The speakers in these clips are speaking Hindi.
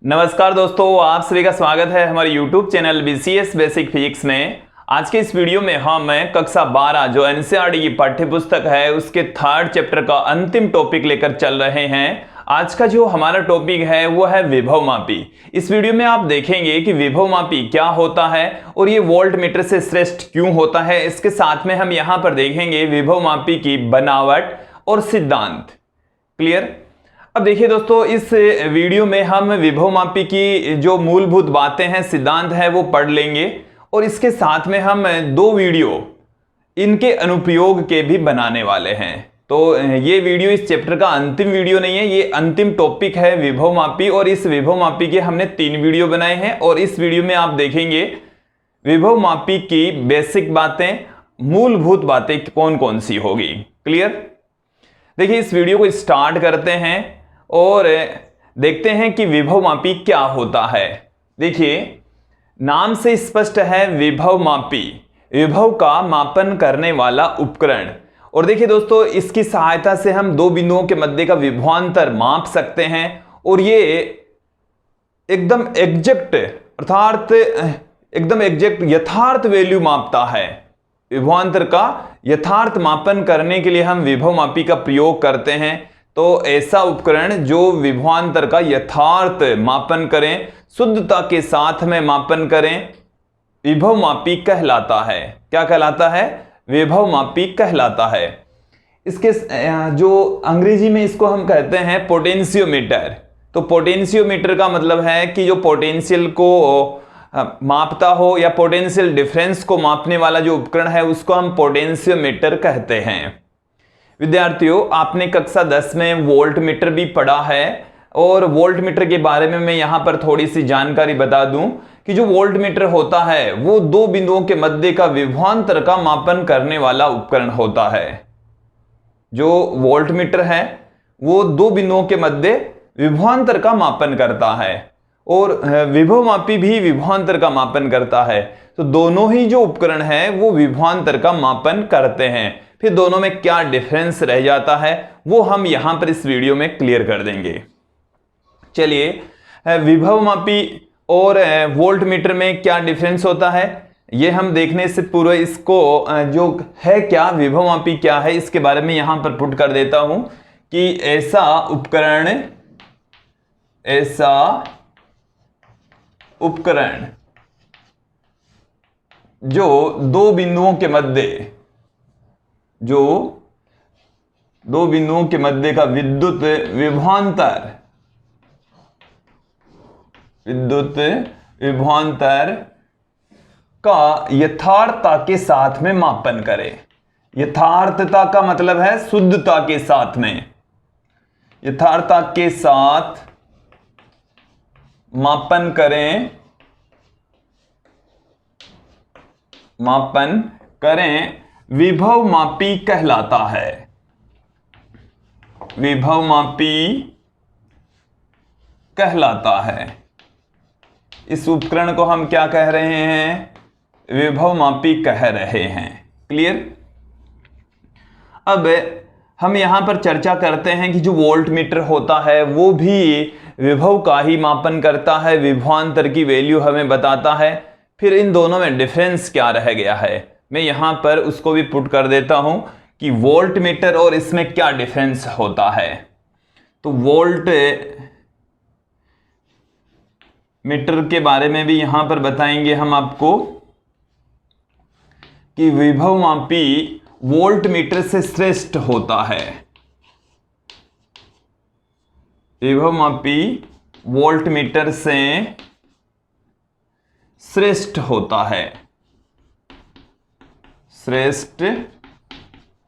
नमस्कार दोस्तों, आप सभी का स्वागत है हमारे YouTube channel BCS basic physics में। आज के इस वीडियो में हम कक्षा 12 जो एनसीईआरटी की पाठ्य पुस्तक है उसके थर्ड चैप्टर का अंतिम टॉपिक लेकर चल रहे हैं। आज का जो हमारा टॉपिक है वो है विभवमापी। इस वीडियो में आप देखेंगे कि विभवमापी क्या होता है और ये वोल्ट मीटर से श्रेष्ठ क्यों होता है। इसके साथ में हम यहाँ पर देखेंगे विभवमापी की बनावट और सिद्धांत। क्लियर। अब देखिए दोस्तों, इस वीडियो में हम विभवमापी की जो मूलभूत बातें हैं, सिद्धांत है, वो पढ़ लेंगे और इसके साथ में हम दो वीडियो इनके अनुप्रयोग के भी बनाने वाले हैं। तो ये वीडियो इस चैप्टर का अंतिम वीडियो नहीं है, ये अंतिम टॉपिक है विभवमापी और इस विभवमापी के हमने 3 वीडियो बनाए हैं और इस वीडियो में आप देखेंगे विभवमापी की बेसिक बातें, मूलभूत बातें कौन कौन सी होगी। क्लियर। देखिए, इस वीडियो को स्टार्ट करते हैं और देखते हैं कि विभवमापी क्या होता है। देखिए, नाम से स्पष्ट है विभवमापी, विभव का मापन करने वाला उपकरण। और देखिए दोस्तों, इसकी सहायता से हम दो बिंदुओं के मध्य का विभवांतर माप सकते हैं और ये एकदम एग्जैक्ट अर्थात एकदम एग्जैक्ट यथार्थ वैल्यू मापता है। विभवांतर का यथार्थ मापन करने के लिए हम विभवमापी का प्रयोग करते हैं। तो ऐसा उपकरण जो विभवांतर का यथार्थ मापन करें, शुद्धता के साथ में मापन करें, विभवमापी कहलाता है। क्या कहलाता है? विभवमापी कहलाता है। इसके जो अंग्रेजी में इसको हम कहते हैं पोटेंशियोमीटर। तो पोटेंशियोमीटर का मतलब है कि जो पोटेंशियल को मापता हो या पोटेंशियल डिफरेंस को मापने वाला जो उपकरण है उसको हम पोटेंशियोमीटर कहते हैं। विद्यार्थियों, आपने कक्षा 10 में वोल्ट मीटर भी पढ़ा है और वोल्ट मीटर के बारे में मैं यहां पर थोड़ी सी जानकारी बता दूं कि जो वोल्ट मीटर होता है वो दो बिंदुओं के मध्य का विभवांतर का मापन करने वाला उपकरण होता है। जो वोल्ट मीटर है वो दो बिंदुओं के मध्य विभवांतर का मापन करता है और विभवमापी भी विभवांतर का मापन करता है। तो दोनों ही जो उपकरण है वो विभवांतर का मापन करते हैं। फिर दोनों में क्या डिफरेंस रह जाता है वो हम यहां पर इस वीडियो में क्लियर कर देंगे। चलिए, विभवमापी और वोल्ट मीटर में क्या डिफरेंस होता है ये हम देखने से पूर्व इसको जो है क्या विभवमापी क्या है इसके बारे में यहां पर पुट कर देता हूं कि ऐसा उपकरण जो दो बिंदुओं के मध्य का विद्युत विभवांतर का यथार्थता के साथ में मापन करे। यथार्थता का मतलब है शुद्धता के साथ में, यथार्थता के साथ मापन करें, विभवमापी कहलाता है। विभवमापी कहलाता है। इस उपकरण को हम क्या कह रहे हैं? विभवमापी कह रहे हैं। क्लियर। अब हम यहां पर चर्चा करते हैं कि जो वोल्ट मीटर होता है वो भी विभव का ही मापन करता है, विभवांतर की वैल्यू हमें बताता है। फिर इन दोनों में डिफरेंस क्या रह गया है मैं यहां पर उसको भी पुट कर देता हूं कि वोल्ट मीटर और इसमें क्या डिफरेंस होता है। तो वोल्ट मीटर के बारे में भी यहां पर बताएंगे हम आपको कि विभवमापी वोल्ट मीटर से श्रेष्ठ होता है। विभवमापी वोल्ट मीटर से श्रेष्ठ होता है, श्रेष्ठ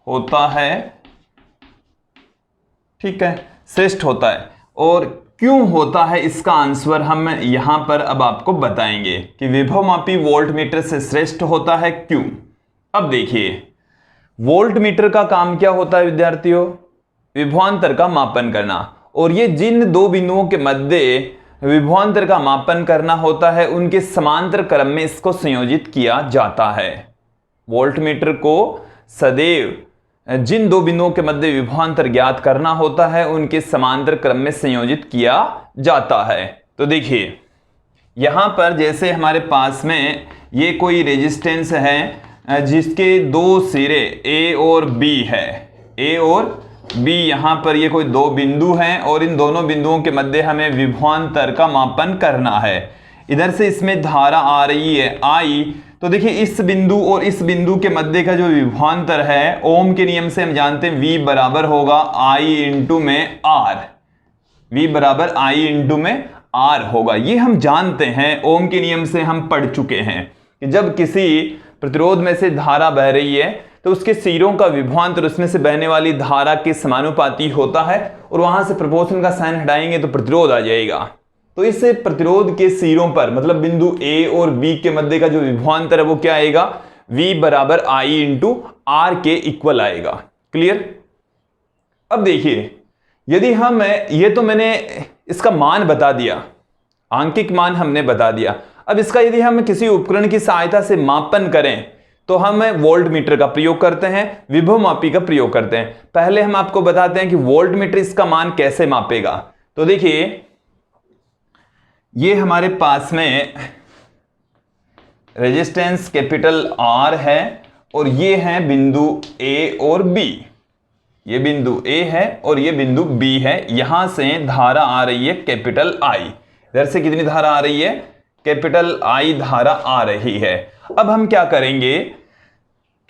होता है। ठीक है, श्रेष्ठ होता है। और क्यों होता है इसका आंसर हम यहां पर अब आपको बताएंगे कि विभवमापी वोल्ट मीटर से श्रेष्ठ होता है क्यों। अब देखिए, वोल्ट मीटर का काम क्या होता है विद्यार्थियों? विभवांतर का मापन करना। और ये जिन दो बिंदुओं के मध्य विभवांतर का मापन करना होता है उनके समांतर क्रम में इसको संयोजित किया जाता है। वोल्ट मीटर को सदैव जिन दो बिंदुओं के मध्य विभवांतर ज्ञात करना होता है उनके समांतर क्रम में संयोजित किया जाता है। तो देखिए यहां पर जैसे हमारे पास में ये कोई रेजिस्टेंस है जिसके दो सिरे ए और बी है, ए और बी, यहां पर ये कोई दो बिंदु हैं और इन दोनों बिंदुओं के मध्य हमें विभवांतर का मापन करना है। इधर से इसमें धारा आ रही है आई, तो देखिए इस बिंदु और इस बिंदु के मध्य का जो विभवांतर है ओम के नियम से हम जानते हैं V बराबर होगा I इंटू में R, V बराबर I इंटू में R होगा। ये हम जानते हैं, ओम के नियम से हम पढ़ चुके हैं कि जब किसी प्रतिरोध में से धारा बह रही है तो उसके सिरों का विभवांतर उसमें से बहने वाली धारा के समानुपाती होता है और वहां से प्रोपोर्शन का साइन हटाएंगे तो प्रतिरोध आ जाएगा। तो इस प्रतिरोध के सिरों पर मतलब बिंदु A और B के मध्य का जो विभवांतर है वो क्या आएगा, V बराबर I इंटू R के इक्वल आएगा। क्लियर। अब देखिए यदि हम, ये तो मैंने इसका मान बता दिया, आंकिक मान हमने बता दिया। अब इसका यदि हम किसी उपकरण की सहायता से मापन करें तो हम वोल्ट मीटर का प्रयोग करते हैं, विभव मापी का प्रयोग करते हैं। पहले हम आपको बताते हैं कि वोल्ट मीटर इसका मान कैसे मापेगा। तो देखिए ये हमारे पास में रेजिस्टेंस कैपिटल R है और ये है बिंदु A और B, ये बिंदु A है और ये बिंदु B है। यहां से धारा आ रही है कैपिटल I, इधर से कितनी धारा आ रही है, कैपिटल I धारा आ रही है। अब हम क्या करेंगे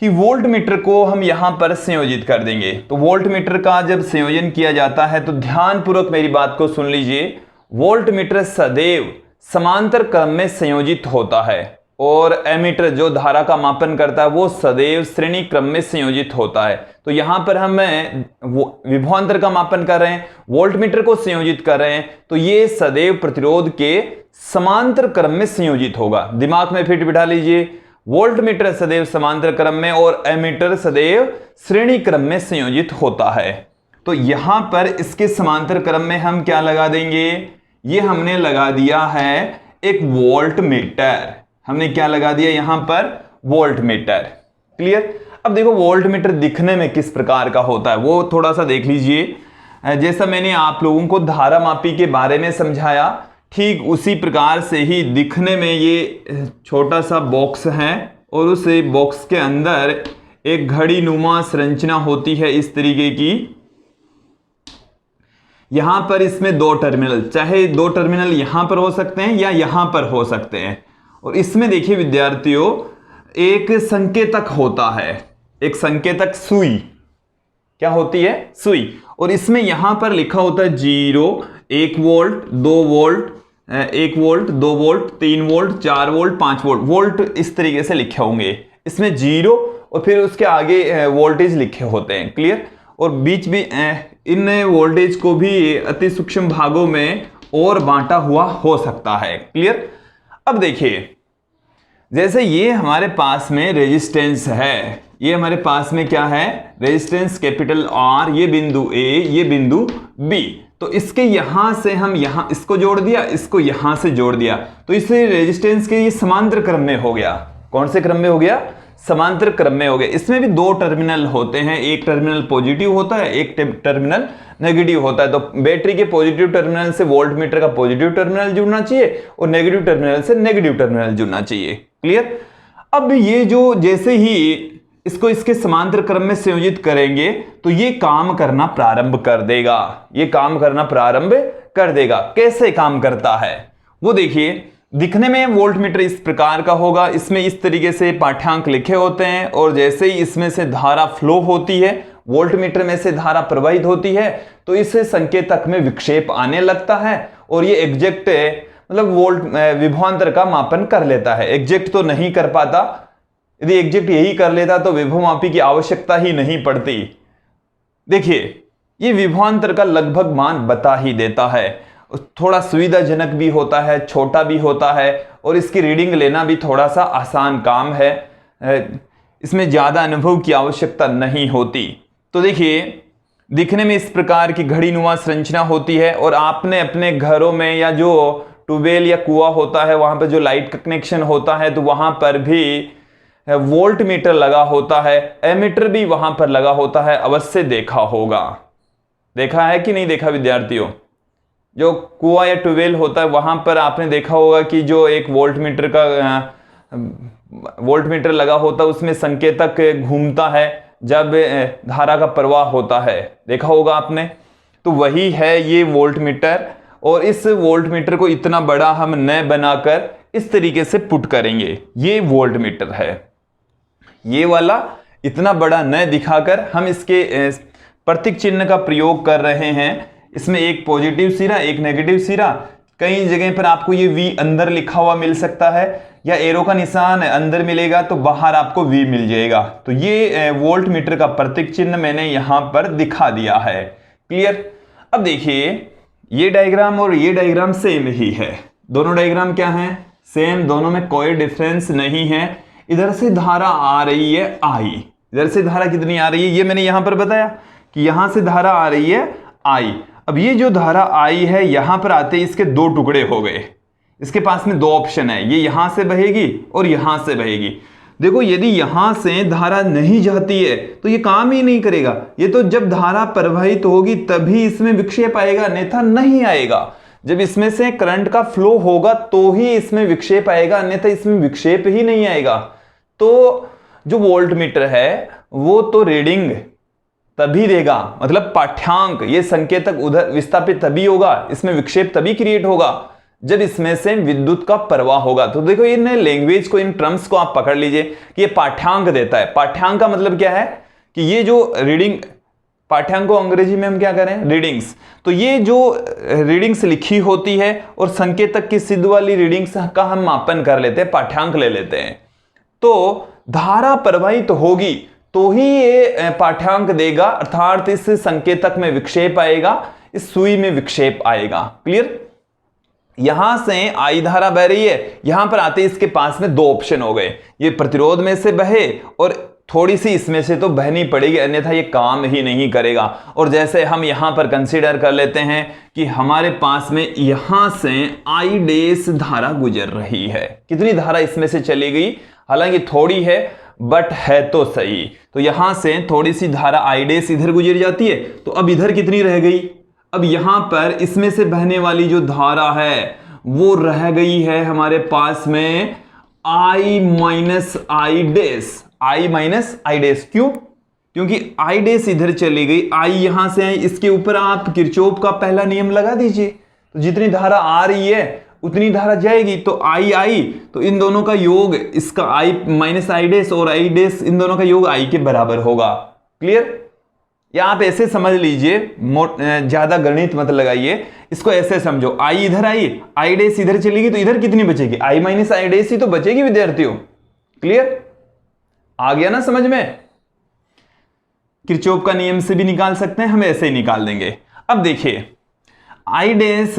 कि वोल्ट मीटर को हम यहां पर संयोजित कर देंगे। तो वोल्ट मीटर का जब संयोजन किया जाता है तो ध्यानपूर्वक मेरी बात को सुन लीजिए, वोल्ट मीटर सदैव समांतर क्रम में संयोजित होता है और एमीटर जो धारा का मापन करता है वो सदैव श्रेणी क्रम में संयोजित होता है। तो यहां पर हम विभवांतर का मापन कर रहे हैं, वोल्ट मीटर को संयोजित कर रहे हैं, तो ये सदैव प्रतिरोध के समांतर क्रम में संयोजित होगा। दिमाग में फिट बिठा लीजिए, वोल्ट मीटर सदैव समांतर क्रम में और एमीटर सदैव श्रेणी क्रम में संयोजित होता है। तो यहां पर इसके समांतर क्रम में हम क्या लगा देंगे, ये हमने लगा दिया है एक वोल्ट मीटर, हमने क्या लगा दिया यहां पर, वोल्ट मीटर। क्लियर। अब देखो वोल्ट मीटर दिखने में किस प्रकार का होता है वो थोड़ा सा देख लीजिए। जैसा मैंने आप लोगों को धारा मापी के बारे में समझाया ठीक उसी प्रकार से ही दिखने में ये छोटा सा बॉक्स है और उस बॉक्स के अंदर एक घड़ी नुमा संरचना होती है इस तरीके की। यहां पर इसमें दो टर्मिनल, चाहे दो टर्मिनल यहां पर हो सकते हैं या यहां पर हो सकते हैं। और इसमें देखिए विद्यार्थियों एक संकेतक होता है, एक संकेतक सुई, क्या होती है, सुई। और इसमें यहां पर लिखा होता है 0, 1 volt, 2 volt, 1 volt, 2 volt, 3 volt, 4 volt, 5 volt, volt इस तरीके से लिखे होंगे। इसमें 0 और फिर उसके आगे वोल्टेज लिखे होते हैं। क्लियर। और बीच भी इन वोल्टेज को भी अति सूक्ष्म भागों में और बांटा हुआ हो सकता है। क्लियर। अब देखिए जैसे ये हमारे पास में रेजिस्टेंस है, ये हमारे पास में क्या है, रेजिस्टेंस कैपिटल R, ये बिंदु A, ये बिंदु B। तो इसके यहां से हम यहां इसको जोड़ दिया, इसको यहां से जोड़ दिया, तो इस रेजिस्टेंस के ये समांतर क्रम में हो गया। कौन से क्रम में हो गया, समांतर क्रम में हो गया। इसमें भी दो टर्मिनल होते हैं, एक टर्मिनल पॉजिटिव होता है, एक टर्मिनल नेगेटिव होता है। तो बैटरी के पॉजिटिव टर्मिनल से वोल्ट मीटर का पॉजिटिव टर्मिनल जुड़ना चाहिए और नेगेटिव टर्मिनल से नेगेटिव टर्मिनल जुड़ना चाहिए। क्लियर। अब ये जो जैसे ही इसको इसके समांतर क्रम में संयोजित करेंगे तो ये काम करना प्रारंभ कर देगा, ये काम करना प्रारंभ कर देगा। कैसे काम करता है वो देखिए, दिखने में वोल्ट मीटर इस प्रकार का होगा, इसमें इस तरीके से पाठ्यांक लिखे होते हैं और जैसे ही इसमें से धारा फ्लो होती है, वोल्ट मीटर में से धारा प्रवाहित होती है, तो इस संकेतक में विक्षेप आने लगता है और ये एग्जैक्ट मतलब वोल्ट विभवांतर का मापन कर लेता है। एग्जैक्ट तो नहीं कर पाता, यदि एग्जैक्ट यही कर लेता तो विभव मापी की आवश्यकता ही नहीं पड़ती। देखिए ये विभवांतर का लगभग मान बता ही देता है, थोड़ा सुविधाजनक भी होता है, छोटा भी होता है और इसकी रीडिंग लेना भी थोड़ा सा आसान काम है, इसमें ज्यादा अनुभव की आवश्यकता नहीं होती। तो देखिए दिखने में इस प्रकार की घड़ी नुमा संरचना होती है और आपने अपने घरों में या जो ट्यूबवेल या कुआं होता है वहां पर जो लाइट का कनेक्शन होता है तो वहां पर भी वोल्ट मीटर लगा होता है, एमीटर भी वहां पर लगा होता है, अवश्य देखा होगा। देखा है कि नहीं देखा विद्यार्थियों, जो कुआं या ट्यूबवेल होता है वहां पर आपने देखा होगा कि जो एक वोल्ट मीटर लगा होता है, उसमें संकेतक घूमता है जब धारा का प्रवाह होता है, देखा होगा आपने। तो वही है ये वोल्ट मीटर, और इस वोल्ट मीटर को इतना बड़ा हम न बनाकर इस तरीके से पुट करेंगे, ये वोल्ट मीटर है। ये वाला इतना बड़ा न दिखाकर हम इसके प्रतीक चिन्ह का प्रयोग कर रहे हैं। इसमें एक पॉजिटिव सिरा, एक नेगेटिव सिरा, कई जगह पर आपको ये V अंदर लिखा हुआ मिल सकता है, या एरो का निशान अंदर मिलेगा तो बाहर आपको V मिल जाएगा। तो ये वोल्ट मीटर का प्रतीक चिन्ह मैंने यहां पर दिखा दिया है। क्लियर। अब देखिए ये डायग्राम और ये डायग्राम सेम ही है, दोनों डायग्राम क्या है, सेम, दोनों में कोई डिफरेंस नहीं है। इधर से धारा आ रही है I, इधर से धारा कितनी आ रही है ये मैंने यहां पर बताया कि यहां से धारा आ रही है I। अब ये जो धारा I है यहां पर आते इसके दो टुकड़े हो गए, इसके पास में दो ऑप्शन है, ये यहां से बहेगी और यहां से बहेगी। देखो यदि यहां से धारा नहीं जाती है तो ये काम ही नहीं करेगा, ये तो जब धारा प्रवाहित होगी तभी इसमें विक्षेप आएगा, अन्यथा नहीं आएगा। जब इसमें से करंट का फ्लो होगा तो ही इसमें विक्षेप आएगा, अन्यथा इसमें विक्षेप ही नहीं आएगा। तो जो वोल्ट मीटर है वो तो रीडिंग तभी देगा, मतलब पाठ्यांक, ये संकेतक उधर विस्थापित तभी होगा, इसमें विक्षेप तभी क्रिएट होगा जब इसमें से विद्युत का प्रवाह होगा। तो देखो इन लैंग्वेज को, इन टर्म्स को आप पकड़ लीजिए कि ये पाठ्यांक देता है। पाठ्यांक का मतलब क्या है कि ये जो रीडिंग, पाठ्यांक को अंग्रेजी में हम क्या करें, रीडिंग्स। तो ये जो रीडिंग्स लिखी होती है और संकेतक की सिद्ध वाली रीडिंग्स का हम मापन कर लेते हैं, पाठ्यांक ले लेते हैं। तो धारा प्रवाहित होगी तो ही ये पाठ्यांक देगा, अर्थात इस संकेतक में विक्षेप आएगा, इस सुई में विक्षेप आएगा। क्लियर। यहां से I धारा बह रही है, यहां पर आते इसके पास में दो ऑप्शन हो गए, ये प्रतिरोध में से बहे और थोड़ी सी इसमें से तो बहनी पड़ेगी, अन्यथा ये काम ही नहीं करेगा। और जैसे हम यहां पर कंसीडर कर लेते हैं कि हमारे पास में यहां से I डैश धारा गुजर रही है, कितनी धारा इसमें से चली गई, हालांकि थोड़ी है बट है तो सही। तो यहां से थोड़ी सी धारा I डैश इधर गुजर जाती है, तो अब इधर कितनी रह गई, अब यहां पर इसमें से बहने वाली जो धारा है वो रह गई है हमारे पास में I minus I dash, I minus I dash. क्यों, क्योंकि I डैश इधर चली गई, I यहां से है, इसके ऊपर आप किरचॉफ का पहला नियम लगा दीजिए, तो जितनी धारा आ रही है उतनी धारा जाएगी। तो I तो इन दोनों का योग, इसका I माइनस I डैश और I डैश, इन दोनों का योग I के बराबर होगा। क्लियर। या आप ऐसे समझ लीजिए, ज्यादा गणित मत लगाइए, इसको ऐसे समझो, I इधर आई, I डैश इधर चलेगी तो इधर कितनी बचेगी, I माइनस I डैश ही तो बचेगी विद्यार्थियों। क्लियर, आ गया ना समझ में। किरचॉफ का नियम से भी निकाल सकते हैं, हम ऐसे ही निकाल देंगे। अब देखिए I डैश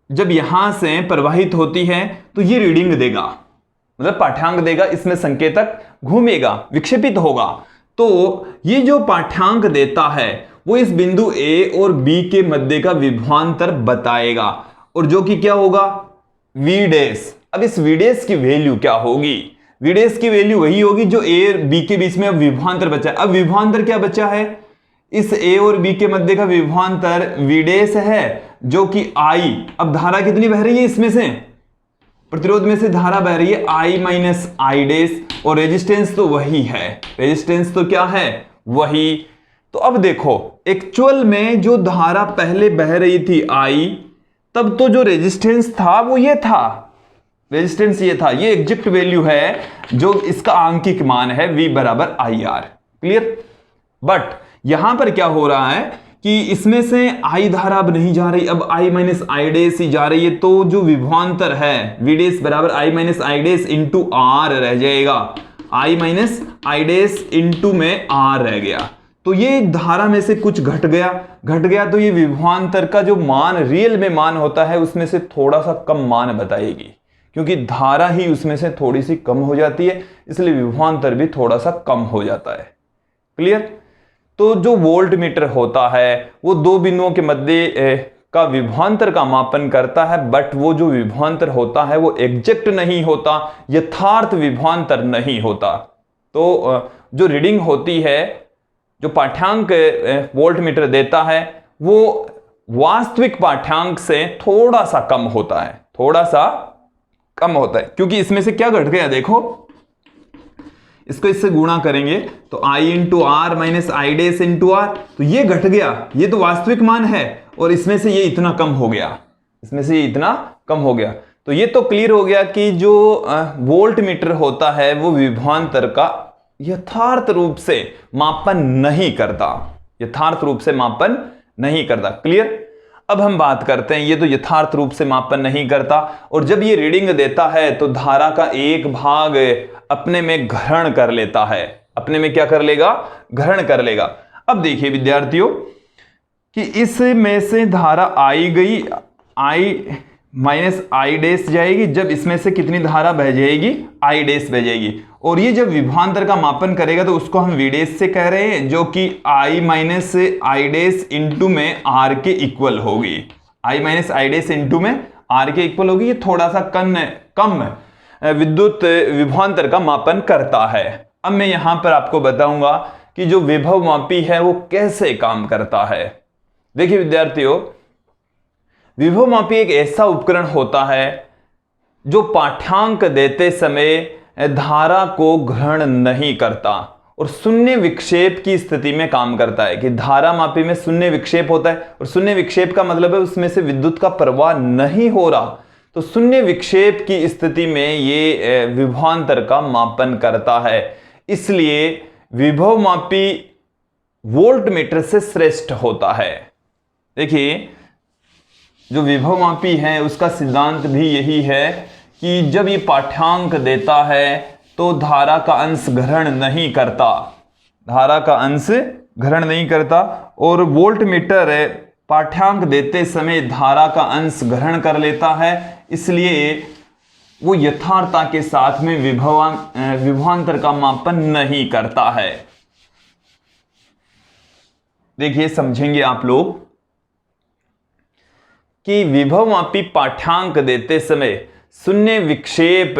जब यहां से प्रवाहित होती है तो ये रीडिंग देगा, मतलब पाठ्यांक देगा, इसमें संकेतक घूमेगा, विक्षेपित होगा। तो ये जो पाठ्यांक देता है वो इस बिंदु A और B के मध्य का विभवांतर बताएगा, और जो कि क्या होगा, V डैश। अब इस V डैश की वैल्यू क्या होगी, V डैश की वैल्यू वही होगी जो A और B के बीच में अब विभवांतर बचा है। अब विभवांतर क्या बचा है, इस A और B के मध्य का विभवांतर V डैश है, जो कि I। अब धारा कितनी बह रही है, इसमें से प्रतिरोध में से धारा बह रही है I माइनस I डैश, और रेजिस्टेंस तो वही है, रेजिस्टेंस तो क्या है, वही। तो अब देखो एक्चुअल में जो धारा पहले बह रही थी I, तब तो जो रेजिस्टेंस था वो ये था, रेजिस्टेंस ये था, ये एग्जैक्ट वैल्यू है जो इसका आंकिक मान है V बराबर IR। क्लियर। बट यहां पर क्या हो रहा है कि इसमें से I धारा अब नहीं जा रही, अब I माइनस I डैश ही जा रही है, तो जो विभवांतर है V डैश बराबर I minus I dash into R रह जाएगा, I minus I dash into में R रह गया। तो ये धारा में से कुछ घट गया तो ये विभवांतर का जो मान रियल में मान होता है उसमें से थोड़ा सा कम मान बताएगी, क्योंकि धारा ही उसमें से थोड़ी सी कम हो जाती है, इसलिए विभवांतर भी थोड़ा सा कम हो जाता है। क्लियर। तो जो वोल्ट मीटर होता है वो दो बिंदुओं के मध्य का विभवांतर का मापन करता है, बट वो जो विभवांतर होता है वो एग्जैक्ट नहीं होता, यथार्थ विभवांतर नहीं होता। तो जो रीडिंग होती है, जो पाठ्यांक वोल्ट मीटर देता है, वो वास्तविक पाठ्यांक से थोड़ा सा कम होता है, थोड़ा सा कम होता है, क्योंकि इसमें से क्या घट गया, देखो इसको इससे गुणा करेंगे तो i into R minus I डेस इंटू आर, तो ये घट गया, ये तो वास्तविक मान है और इसमें से ये इतना कम हो गया, इसमें से ये इतना कम हो गया। तो ये तो क्लियर हो गया कि जो वोल्ट मीटर होता है वो विभवांतर का यथार्थ रूप से मापन नहीं करता, यथार्थ रूप से मापन नहीं करता। क्लियर। अब हम बात करते हैं, ये तो यथार्थ रूप से मापन नहीं करता, और जब ये रीडिंग देता है तो धारा का एक भाग अपने में ग्रहण कर लेता है, अपने में क्या कर लेगा, ग्रहण कर लेगा। अब देखिए विद्यार्थियों कि इसमें से धारा आई गई, आई माइनस आई डैश जाएगी, जब इसमें से कितनी धारा बह जाएगी, आई डैश बह जाएगी, और ये जब विभवांतर का मापन करेगा तो उसको हम वी डैश से कह रहे हैं, जो कि आई माइनस आई डैश इंटू में आर के इक्वल होगी, आई माइनस आई डैश इंटू में आर के इक्वल होगी। ये थोड़ा सा कम विद्युत विभवांतर का मापन करता है। अब मैं यहां पर आपको बताऊंगा कि जो विभव मापी है वो कैसे काम करता है। देखिए विद्यार्थियों, विभव मापी एक ऐसा उपकरण होता है जो पाठ्यांक देते समय धारा को ग्रहण नहीं करता और शून्य विक्षेप की स्थिति में काम करता है। कि धारा मापी में शून्य विक्षेप होता है, और शून्य विक्षेप का मतलब है उसमें से विद्युत का प्रवाह नहीं हो रहा, तो शून्य विक्षेप की स्थिति में ये विभवांतर का मापन करता है। इसलिए विभव मापी वोल्ट मीटर से श्रेष्ठ होता है। देखिए जो विभव मापी है उसका सिद्धांत भी यही है कि जब ये पाठ्यांक देता है तो धारा का अंश ग्रहण नहीं करता, धारा का अंश ग्रहण नहीं करता, और वोल्ट मीटर पाठ्यांक देते समय धारा का अंश ग्रहण कर लेता है, इसलिए वो यथार्थता के साथ में विभवांतर का मापन नहीं करता है। देखिए समझेंगे आप लोग कि विभव मापी पाठ्यांक देते समय शून्य विक्षेप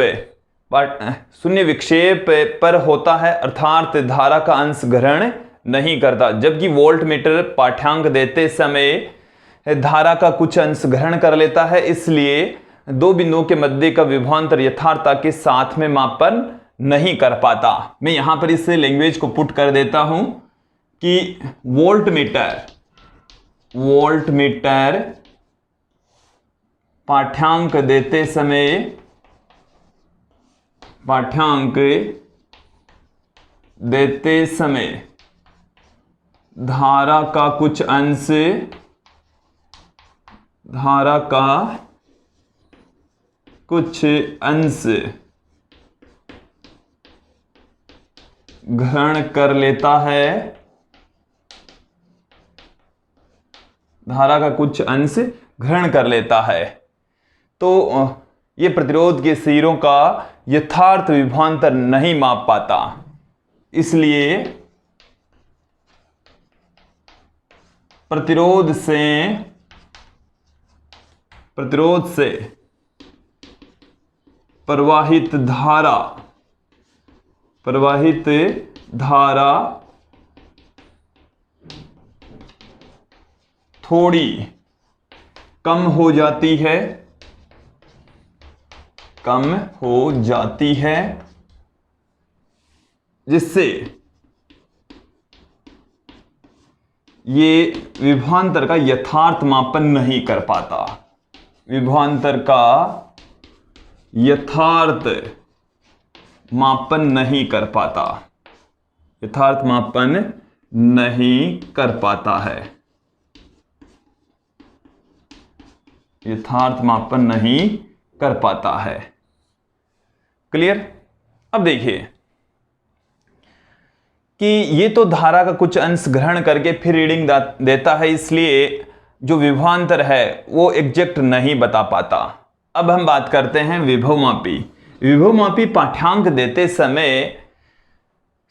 पर होता है, अर्थात धारा का अंश ग्रहण नहीं करता, जबकि वोल्ट मीटर पाठ्यांक देते समय धारा का कुछ अंश ग्रहण कर लेता है। इसलिए दो बिंदुओं के मध्य का विभवांतर यथार्थता के साथ में मापन नहीं कर पाता। मैं यहां पर इस लैंग्वेज को पुट कर देता हूं कि वोल्ट मीटर पाठ्यांक देते समय धारा का कुछ अंश ग्रहण कर लेता है, धारा का कुछ अंश ग्रहण कर लेता है। तो ये प्रतिरोध के सिरों का यथार्थ विभवांतर नहीं माप पाता, इसलिए प्रतिरोध से प्रवाहित धारा थोड़ी कम हो जाती है, जिससे ये विभवांतर का यथार्थ मापन नहीं कर पाता, विभवांतर का यथार्थ मापन नहीं कर पाता, यथार्थ मापन नहीं कर पाता है, यथार्थ मापन नहीं कर पाता है। क्लियर। अब देखिए कि ये तो धारा का कुछ अंश ग्रहण करके फिर रीडिंग देता है, इसलिए जो विभवांतर है वो एग्जैक्ट नहीं बता पाता। अब हम बात करते हैं विभव मापी। विभव मापी पाठ्यांक देते समय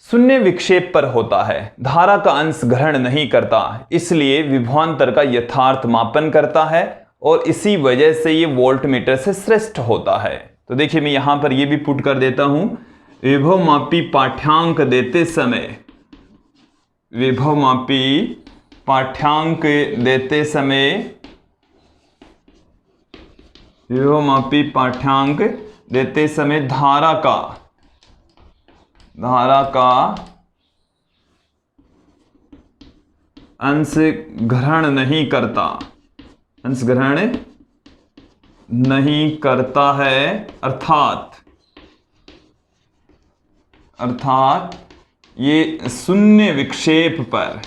शून्य विक्षेप पर होता है, धारा का अंश ग्रहण नहीं करता, इसलिए विभवांतर का यथार्थ मापन करता है और इसी वजह से ये वोल्ट मीटर से श्रेष्ठ होता है। तो देखिए मैं यहां पर ये भी पुट कर देता हूं, विभव मापी पाठ्यांक देते समय, विभव मापी पाठ्यांक देते समय, विभवमापी पाठ्यांक देते समय धारा का अंश ग्रहण नहीं करता, अंश ग्रहण नहीं करता है, अर्थात ये शून्य विक्षेप पर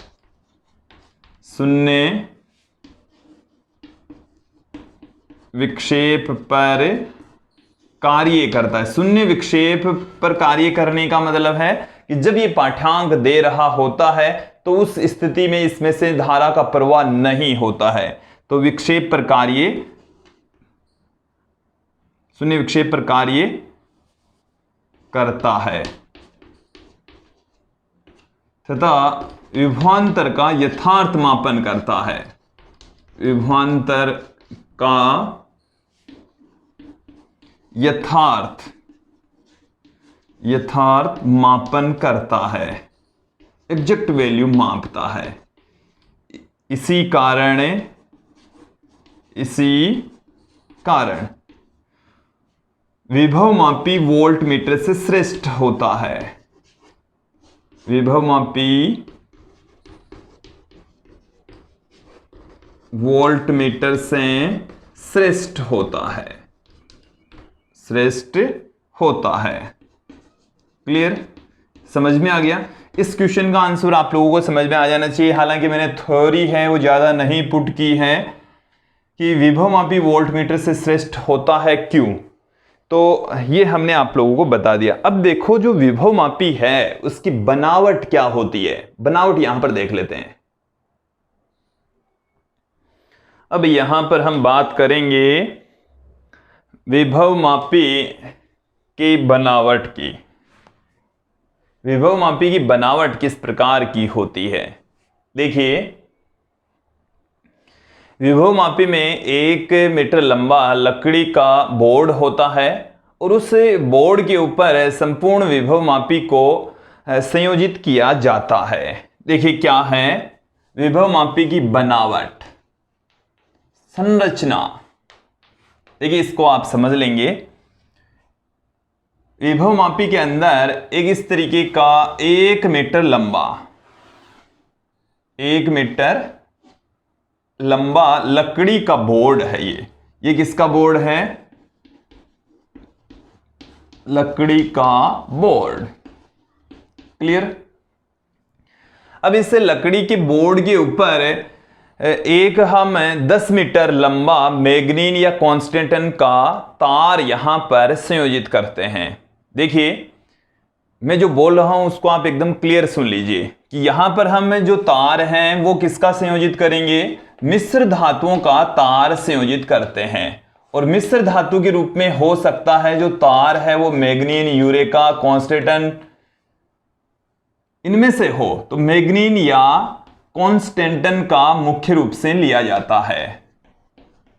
कार्य करता है। शून्य विक्षेप पर कार्य करने का मतलब है कि जब ये पाठ्यांक दे रहा होता है तो उस स्थिति में इसमें से धारा का प्रवाह नहीं होता है, तो विक्षेप पर कार्य, शून्य विक्षेप पर कार्य करता है तथा विभवांतर का यथार्थ मापन करता है, विभवांतर का यथार्थ मापन करता है, एग्जैक्ट वैल्यू मापता है। इसी कारण विभवमापी वोल्टमीटर से श्रेष्ठ होता है, विभवमापी वोल्टमीटर से श्रेष्ठ होता है। क्लियर, समझ में आ गया? इस क्वेश्चन का आंसर आप लोगों को समझ में आ जाना चाहिए। हालांकि मैंने थ्योरी है वो ज्यादा नहीं पुट की है कि विभवमापी वोल्टमीटर से श्रेष्ठ होता है क्यों, तो ये हमने आप लोगों को बता दिया। अब देखो जो विभवमापी है उसकी बनावट क्या होती है, बनावट यहां पर देख लेते हैं। अब यहां पर हम बात करेंगे विभवमापी की बनावट की। विभवमापी की बनावट किस प्रकार की होती है? देखिए, विभवमापी में 1 मीटर लंबा लकड़ी का बोर्ड होता है और उस बोर्ड के ऊपर संपूर्ण विभवमापी को संयोजित किया जाता है। देखिए क्या है विभवमापी की बनावट, संरचना। देखिए इसको आप समझ लेंगे। विभवमापी के अंदर एक इस तरीके का 1 मीटर लंबा लकड़ी का बोर्ड है। ये किसका बोर्ड है? लकड़ी का बोर्ड। क्लियर? अब इस लकड़ी के बोर्ड के ऊपर एक हम 10 मीटर लंबा मैग्नीन या कॉन्स्टेंटन का तार यहां पर संयोजित करते हैं। देखिए मैं जो बोल रहा हूं उसको आप एकदम क्लियर सुन लीजिए कि यहां पर हम जो तार हैं वो किसका संयोजित करेंगे? मिश्र धातुओं का तार संयोजित करते हैं। और मिश्र धातु के रूप में हो सकता है जो तार है वो मैग्नीन, यूरेका, कॉन्स्टेंटन इनमें से हो, तो मैग्नीन या कॉन्स्टेंटन का मुख्य रूप से लिया जाता है।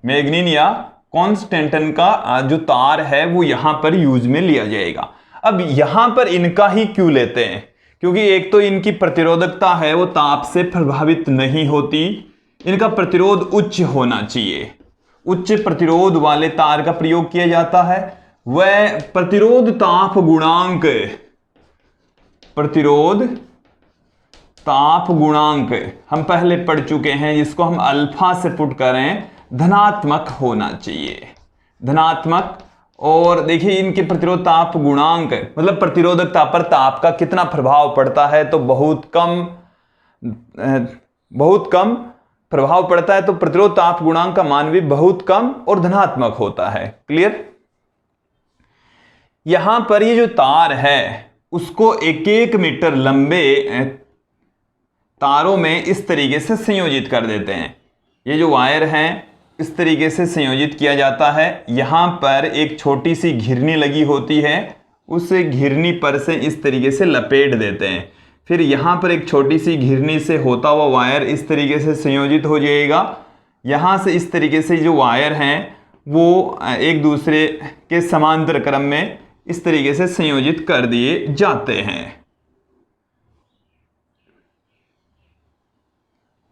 मैग्नीन या कॉन्स्टेंटन का जो तार है वो यहां पर यूज में लिया जाएगा। अब यहां पर इनका ही क्यों लेते हैं? क्योंकि एक तो इनकी प्रतिरोधकता है वो ताप से प्रभावित नहीं होती, इनका प्रतिरोध उच्च होना चाहिए। उच्च प्रतिरोध वाले तार का प्रयोग किया जाता है। वह प्रतिरोध ताप गुणांक हम पहले पढ़ चुके हैं, जिसको हम अल्फा से पुट करें धनात्मक होना चाहिए, धनात्मक। और देखिए इनके प्रतिरोध ताप गुणांक मतलब प्रतिरोधकता पर ताप का कितना प्रभाव पड़ता है, तो बहुत कम प्रभाव पड़ता है। तो प्रतिरोध ताप गुणांक का मान भी बहुत कम और धनात्मक होता है। क्लियर? यहां पर ये जो तार है उसको 1-1 मीटर लंबे तारों में इस तरीके से संयोजित कर देते हैं। ये जो वायर हैं इस तरीके से संयोजित किया जाता है। यहां पर एक छोटी सी घिरनी लगी होती है, उस घिरनी पर से इस तरीके से लपेट देते हैं। फिर यहां पर एक छोटी सी घिरनी से होता हुआ वायर इस तरीके से संयोजित हो जाएगा। यहां से इस तरीके से जो वायर हैं वो एक दूसरे के समांतर क्रम में इस तरीके से संयोजित कर दिए जाते हैं।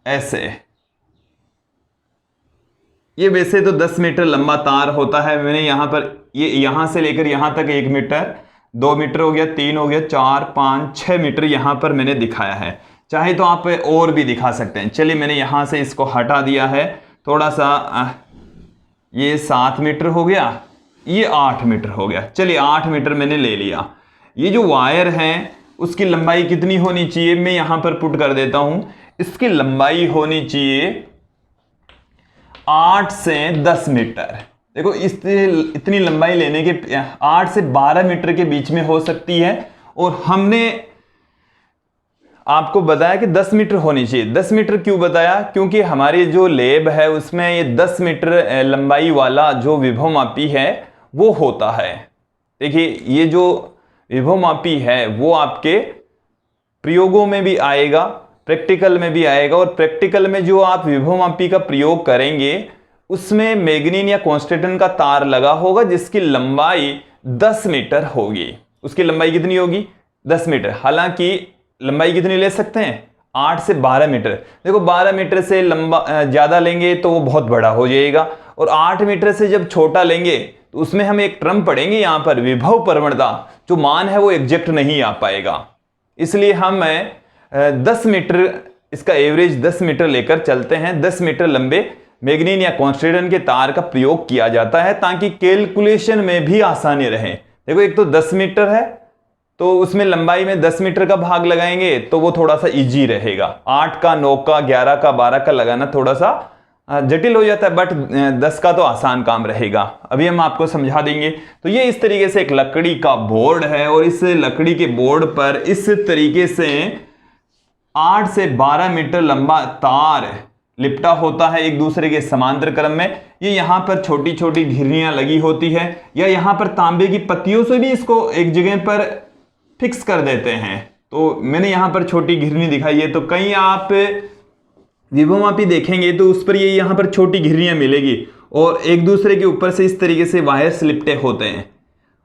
ऐसे। ये वैसे तो 10 मीटर लंबा तार होता है, मैंने यहां पर ये यहां से लेकर यहां तक 1 मीटर, 2 मीटर हो गया, 3 हो गया, 4, 5, 6 मीटर यहां पर मैंने दिखाया है। चाहे तो आप और भी दिखा सकते हैं। चलिए मैंने यहां से इसको हटा दिया है थोड़ा सा, ये 7 मीटर हो गया, ये 8 मीटर हो गया। चलिए 8 मीटर मैंने ले लिया। ये जो वायर है उसकी लंबाई कितनी होनी चाहिए, मैं यहां पर पुट कर देता हूं। इसकी लंबाई होनी चाहिए 8 से 10 मीटर। देखो इतनी लंबाई लेने के 8 से 12 मीटर के बीच में हो सकती है, और हमने आपको बताया कि 10 मीटर होनी चाहिए। 10 मीटर क्यों बताया, क्योंकि हमारी जो लैब है उसमें ये 10 मीटर लंबाई वाला जो विभवमापी है वो होता है। देखिए ये जो विभवमापी है वो आपके प्रयोगों में भी आएगा, प्रैक्टिकल में भी आएगा, और प्रैक्टिकल में जो आप विभवमापी का प्रयोग करेंगे उसमें मैग्नीन या कॉन्स्टेंटन का तार लगा होगा जिसकी लंबाई 10 मीटर होगी। उसकी लंबाई कितनी होगी, 10 मीटर। हालांकि लंबाई कितनी ले सकते हैं, 8 से 12 मीटर। देखो 12 मीटर से लंबा ज्यादा लेंगे तो वो बहुत बड़ा हो जाएगा, और 8 मीटर से जब छोटा लेंगे तो उसमें हम एक टर्म पढ़ेंगे यहां पर, विभव प्रवणता, जो मान है वो एग्जैक्ट नहीं आ पाएगा। इसलिए हम 10 मीटर, इसका एवरेज 10 मीटर लेकर चलते हैं। 10 मीटर लंबे मैग्नीन या कॉन्स्टेंटन के तार का प्रयोग किया जाता है ताकि कैलकुलेशन में भी आसानी रहे। देखो एक तो 10 मीटर है तो उसमें लंबाई में 10 मीटर का भाग लगाएंगे तो वो थोड़ा सा इजी रहेगा। 8 का, 9 का, 11 का, 12 का लगाना थोड़ा सा जटिल हो जाता है, बट 10 का तो आसान काम रहेगा। अभी हम आपको समझा देंगे। तो ये इस तरीके से एक लकड़ी का बोर्ड है, और इस लकड़ी के बोर्ड पर इस तरीके से 8 से 12 मीटर लंबा तार लिपटा होता है एक दूसरे के समांतर क्रम में। ये यहां पर छोटी छोटी घिरनियां लगी होती है, या यहां पर तांबे की पत्तियों से भी इसको एक जगह पर फिक्स कर देते हैं। तो मैंने यहां पर छोटी घिरनी दिखाई है, तो कहीं आप विभवमापी देखेंगे तो उस पर ये यहां पर छोटी घिरनियां मिलेगी, और एक दूसरे के ऊपर से इस तरीके से वायर्स लिपटे होते हैं,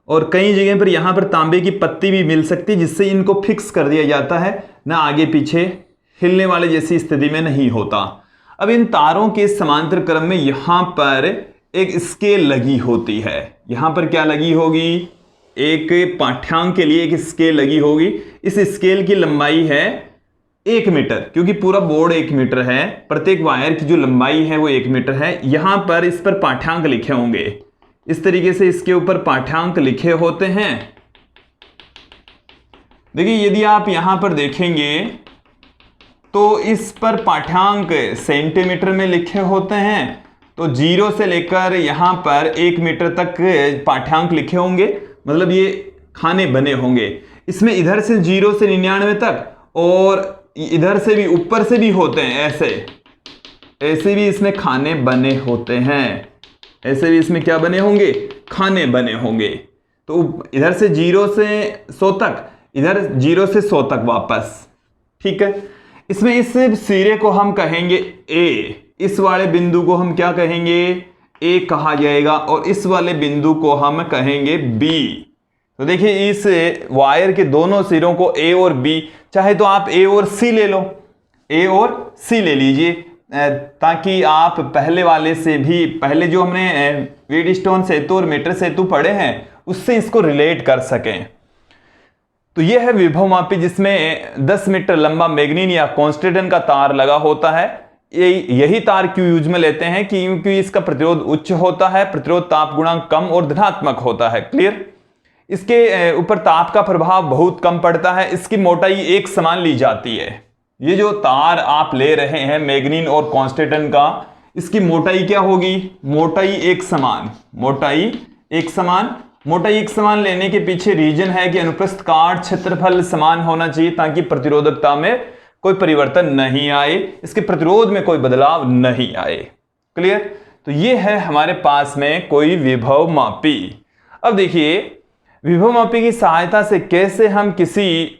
और कई जगह पर यहां पर तांबे की पत्ती भी मिल सकती है जिससे इनको फिक्स कर दिया जाता है, ना आगे पीछे हिलने वाले जैसी स्थिति में नहीं होता। अब इन तारों के समांतर क्रम में यहां पर एक स्केल लगी होती है। यहां पर क्या लगी होगी, एक पाठ्यांक के लिए एक स्केल लगी होगी। इस स्केल की लंबाई है 1 मीटर, क्योंकि पूरा बोर्ड 1 मीटर है। प्रत्येक वायर की जो लंबाई है वो 1 मीटर है। यहां पर इस पर पाठ्यांक लिखे होंगे, इस तरीके से इसके ऊपर पाठ्यांक लिखे होते हैं। देखिए यदि आप यहां पर देखेंगे तो इस पर पाठ्यांक सेंटीमीटर में लिखे होते हैं। तो 0 से लेकर यहां पर 1 मीटर तक पाठ्यांक लिखे होंगे, मतलब ये खाने बने होंगे। इसमें इधर से 0 से 99 तक, और इधर से भी ऊपर से भी होते हैं, ऐसे भी इसमें खाने बने होते हैं। ऐसे भी इसमें क्या बने होंगे, खाने बने होंगे। तो इधर से 0 से 100 तक, इधर 0 से 100 तक वापस, ठीक है। इसमें इस सिरे को हम कहेंगे ए, इस वाले बिंदु को हम क्या कहेंगे, ए कहा जाएगा, और इस वाले बिंदु को हम कहेंगे बी। तो देखिए इस वायर के दोनों सिरों को ए और बी, चाहे तो आप ए और सी ले लो, ए और सी ले लीजिए, ताकि आप पहले वाले से भी, पहले जो हमने वीडस्टोन सेतु और मीटर सेतु पढ़े हैं उससे इसको रिलेट कर सकें। तो यह है विभवमापी जिसमें 10 मीटर लंबा मैग्नीन या कॉन्स्टेंटन का तार लगा होता है। यही तार क्यों यूज में लेते हैं, क्योंकि इसका प्रतिरोध उच्च होता है, प्रतिरोध ताप गुणांक कम और धनात्मक होता है। क्लियर। इसके ऊपर ताप का प्रभाव बहुत कम पड़ता है। इसकी मोटाई एक समान ली जाती है। ये जो तार आप ले रहे हैं मैग्नीन और कॉन्स्टेंटन का, इसकी मोटाई क्या होगी, मोटाई एक समान। मोटाई एक समान, मोटाई एक समान लेने के पीछे रीजन है कि अनुप्रस्थ काट क्षेत्रफल समान होना चाहिए ताकि प्रतिरोधकता में कोई परिवर्तन नहीं आए, इसके प्रतिरोध में कोई बदलाव नहीं आए। क्लियर। तो ये है हमारे पास में कोई विभवमापी। अब देखिए विभवमापी की सहायता से कैसे हम किसी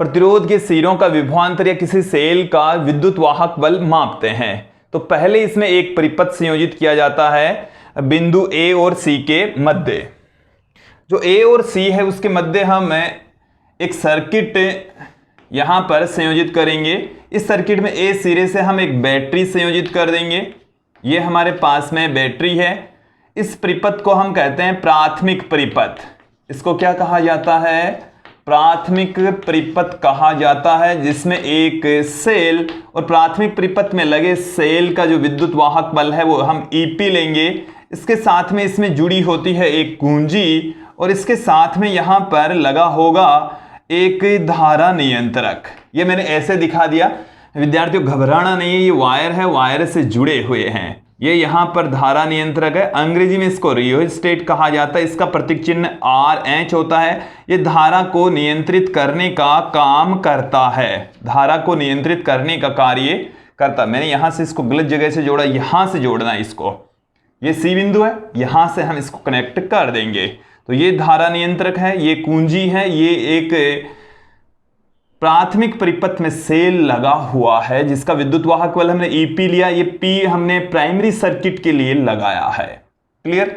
प्रतिरोध के सिरों का विभवांतर या किसी सेल का विद्युत वाहक बल मापते हैं। तो पहले इसमें एक परिपथ संयोजित किया जाता है बिंदु ए और सी के मध्य। जो ए और सी है उसके मध्य हम एक सर्किट यहां पर संयोजित करेंगे। इस सर्किट में ए सिरे से हम एक बैटरी संयोजित कर देंगे। ये हमारे पास में बैटरी है। इस परिपथ को हम कहते हैं प्राथमिक परिपथ। इसको क्या कहा जाता है? प्राथमिक परिपथ कहा जाता है, जिसमें एक सेल और प्राथमिक परिपथ में लगे सेल का जो विद्युत वाहक बल है वो हम ईपी लेंगे। इसके साथ में इसमें जुड़ी होती है एक कुंजी और इसके साथ में यहां पर लगा होगा एक धारा नियंत्रक। ये मैंने ऐसे दिखा दिया, विद्यार्थियों घबराना नहीं है, ये वायर है, वायर से जुड़े हुए हैं। ये यहां पर धारा नियंत्रक है, अंग्रेजी में इसको रियोस्टेट कहा जाता है। इसका प्रतीक चिन्ह RH होता है। ये धारा को नियंत्रित करने का काम करता है, धारा को नियंत्रित करने का कार्य करता। मैंने यहां से इसको गलत जगह से जोड़ा, यहां से जोड़ना है इसको। ये C बिंदु है, यहां से हम इसको कनेक्ट कर देंगे। तो ये धारा नियंत्रक है, ये कुंजी है, ये एक प्राथमिक परिपथ में सेल लगा हुआ है जिसका विद्युत वाहक बल हमने ईपी लिया। ये पी हमने प्राइमरी सर्किट के लिए लगाया है। क्लियर?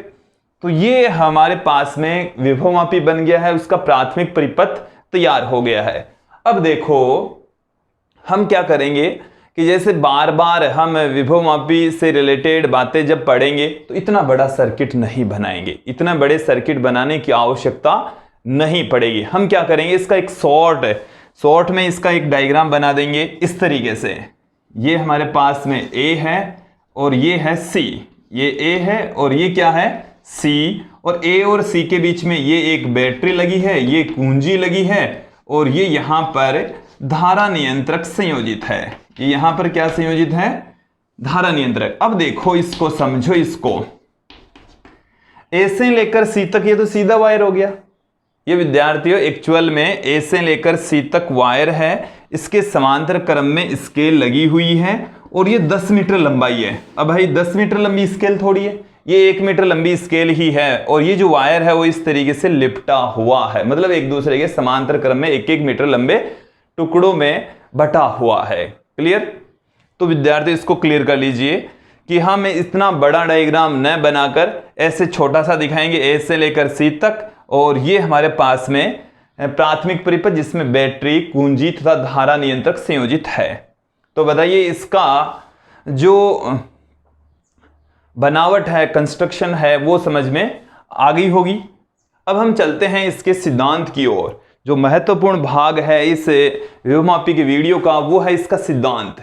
तो ये हमारे पास में विभवमापी बन गया है, उसका प्राथमिक परिपथ तैयार हो गया है। अब देखो हम क्या करेंगे कि जैसे बार बार हम विभवमापी से रिलेटेड बातें जब पढ़ेंगे तो इतना बड़ा सर्किट नहीं बनाएंगे, इतना बड़े सर्किट बनाने की आवश्यकता नहीं पड़ेगी। हम क्या करेंगे, इसका एक शॉर्ट में इसका एक डायग्राम बना देंगे इस तरीके से। ये हमारे पास में A है और ये है C, ये A है और ये क्या है C, और A और C के बीच में ये एक बैटरी लगी है, ये कुंजी लगी है और ये यहां पर धारा नियंत्रक संयोजित है। ये यहां पर क्या संयोजित है? धारा नियंत्रक। अब देखो इसको समझो, इसको A से लेकर C तक ये तो सीधा वायर हो गया। ये विद्यार्थियों एक्चुअल में A से लेकर C तक वायर है, इसके समांतर क्रम में स्केल लगी हुई है और ये 10 मीटर लंबाई है। अब भाई 10 मीटर लंबी स्केल थोड़ी है, ये 1 मीटर लंबी स्केल ही है और ये जो वायर है वो इस तरीके से लिपटा हुआ है, मतलब एक दूसरे के समांतर क्रम में 1-1 मीटर लंबे टुकड़ों में बटा हुआ है। क्लियर? तो विद्यार्थी इसको क्लियर कर लीजिए कि हम इतना बड़ा डायग्राम न बनाकर ऐसे छोटा सा दिखाएंगे A से लेकर C तक, और ये हमारे पास में प्राथमिक परिपथ जिसमें बैटरी, कुंजी तथा धारा नियंत्रक संयोजित है। तो बताइए इसका जो बनावट है, कंस्ट्रक्शन है, वो समझ में आ गई होगी। अब हम चलते हैं इसके सिद्धांत की ओर। जो महत्वपूर्ण भाग है इस विभवमापी के वीडियो का वो है इसका सिद्धांत।